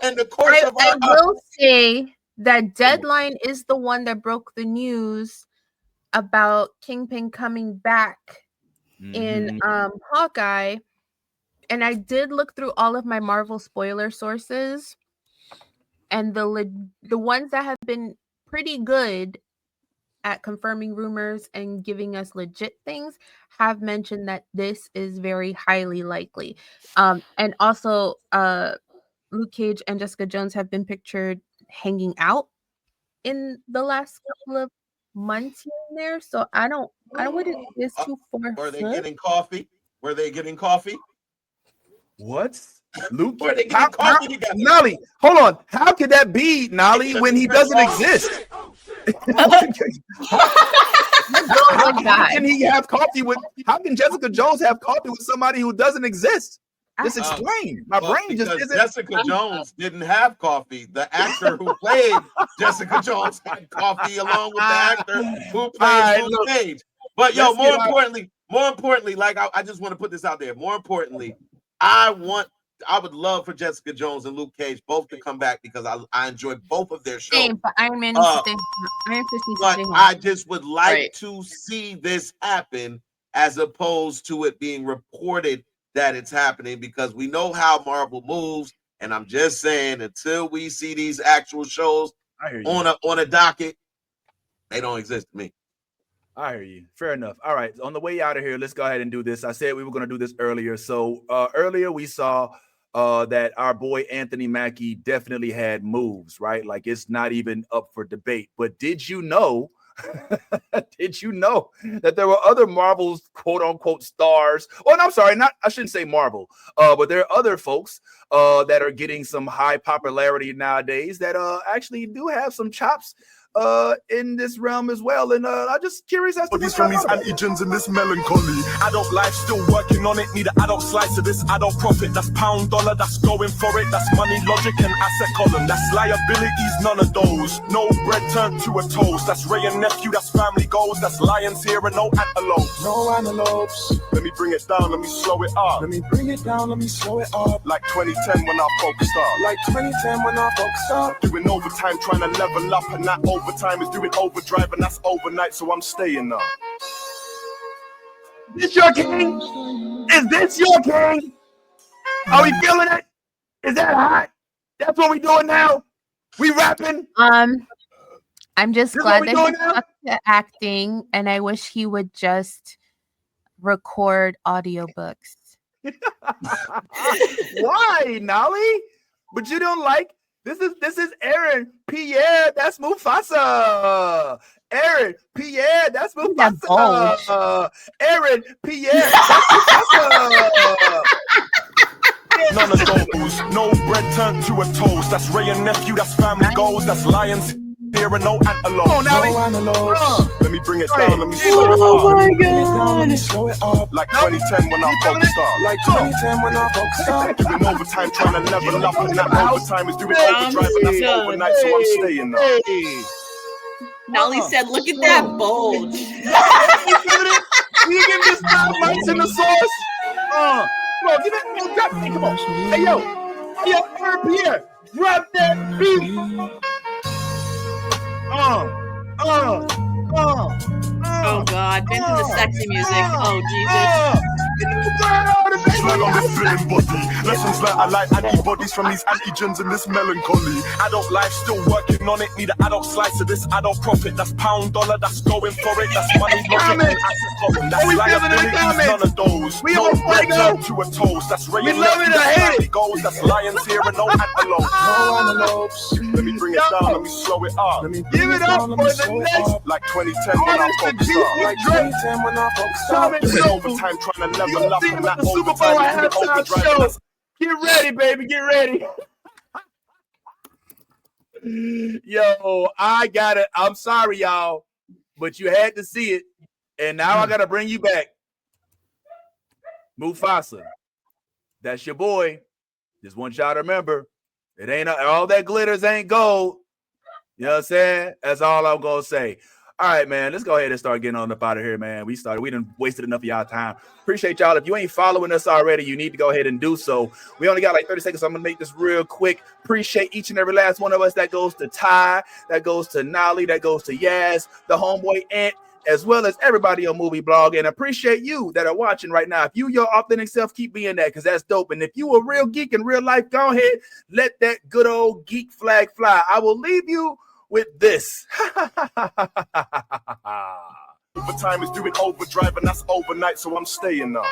of our. I will say that Deadline is the one that broke the news about Kingpin coming back in Hawkeye, and I did look through all of my Marvel spoiler sources, and the ones that have been pretty good at confirming rumors and giving us legit things have mentioned that this is very highly likely. And also Luke Cage and Jessica Jones have been pictured hanging out in the last couple of months here and there, so I wouldn't this too far. Were they getting coffee? What? Luke, were they getting coffee together? Nolly, hold on. How could that be, Nolly, when he doesn't exist? How can he have coffee with? How can Jessica Jones have coffee with somebody who doesn't exist? Just explain. My brain just isn't. Jessica Jones didn't have coffee. The actor who played Jessica Jones had coffee along with the actor who played Luke Cage. But more importantly, like I just want to put this out there. More importantly, I would love for Jessica Jones and Luke Cage both to come back because I enjoy both of their shows. Same, but Iron Man I just would like to see this happen as opposed to it being reported that it's happening, because we know how Marvel moves, and I'm just saying until we see these actual shows on a docket, they don't exist to me. I hear you. Fair enough. All right. On the way out of here, let's go ahead and do this. I said we were going to do this earlier. So earlier we saw that our boy Anthony Mackie definitely had moves, right? Like, it's not even up for debate. But did you know that there were other Marvel's quote unquote stars? Oh, no, I'm sorry. I shouldn't say Marvel, but there are other folks that are getting some high popularity nowadays that actually do have some chops in this realm as well. And I'm just curious as to These from these antigens and this melancholy. Adult life still working on it. Need an adult slice of this adult profit. That's pound dollar, that's going for it. That's money, logic, and asset column. That's liabilities, none of those. No bread turned to a toast. That's Ray and nephew, that's family goals. That's lions here and no antelopes. No antelopes. Let me bring it down, let me slow it up. Let me bring it down, let me slow it up. Like 2010 when our folks start. Like 2010 when our folks start. Doing overtime, trying to level up. And that overtime is doing overdrive. And that's overnight, so I'm staying up. Is this your king? Is this your king? Are we feeling it? Is that hot? That's what we doing now? We rapping? I'm just This glad what we that doing he's now? up to acting, and I wish he would just record audiobooks. Why, Nolly? But you don't like this is Aaron Pierre. That's Mufasa. Aaron Pierre. That's Mufasa. Aaron Pierre. That's Mufasa. None of those. No bread turned to a toast. That's Ray and nephew. That's family goals. That's lions here and no antelopes. Come on, Nolly. No antelopes. Let me bring it down. Let me slow it up. Oh my Let me bring it down, let me God. slow it up. Like 2010 when our folks start. Like 2010 when our folks start. Doing overtime, trying to level up, and that overtime is doing overdrive, and that's overnight, so I'm staying up. Hey. Nolly said, look at that bulge. You give this top lights in the sauce. Come on, give it. No, drop it. Come on. Hey yo, Aaron Pierre, drop that beat. Oh God, Vince and the sexy music. Oh Jesus. Smell on this feeling body. Lessons learned, I like antibodies from these antigens and this melancholy. Adult life still working on it. Need an adult slice of this adult profit. That's pound dollar, that's going for it. That's money, logic, and asset column. That's liabilities, none of those. We No on bread fuego. turned to a toast. That's Ray We and love it, nephew, I that's hate family it. goals. That's lions here and no antelopes. No antelopes. Let me bring it down, let me slow it up. Let me bring Give it up down, let for me the slow it next up. Like 2010 when our artist to folks beat start. with Like Drake. 2010 when our folks Coming start. Doing soon. overtime, trying to You level up, see and with that the Super Bowl overtime is doing halftime overdrive. show. And that's Get ready, baby. Get ready. Yo, I got it. I'm sorry, y'all, but you had to see it, and now I gotta bring you back. Mufasa, that's your boy. Just want y'all to remember, it ain't all that glitters ain't gold. You know what I'm saying? That's all I'm gonna say. All right, man. Let's go ahead and start getting on up out of here, man. We done wasted enough of y'all time. Appreciate y'all. If you ain't following us already, you need to go ahead and do so. We only got like 30 seconds, so I'm gonna make this real quick. Appreciate each and every last one of us. That goes to Ty, that goes to Nolly, that goes to Yaz, the homeboy Ant, as well as everybody on Movie Blog. And appreciate you that are watching right now. If you your authentic self, keep being that, because that's dope. And if you a real geek in real life, go ahead, let that good old geek flag fly. I will leave you with this. overtime is doing overdrive, and that's overnight, so I'm staying up.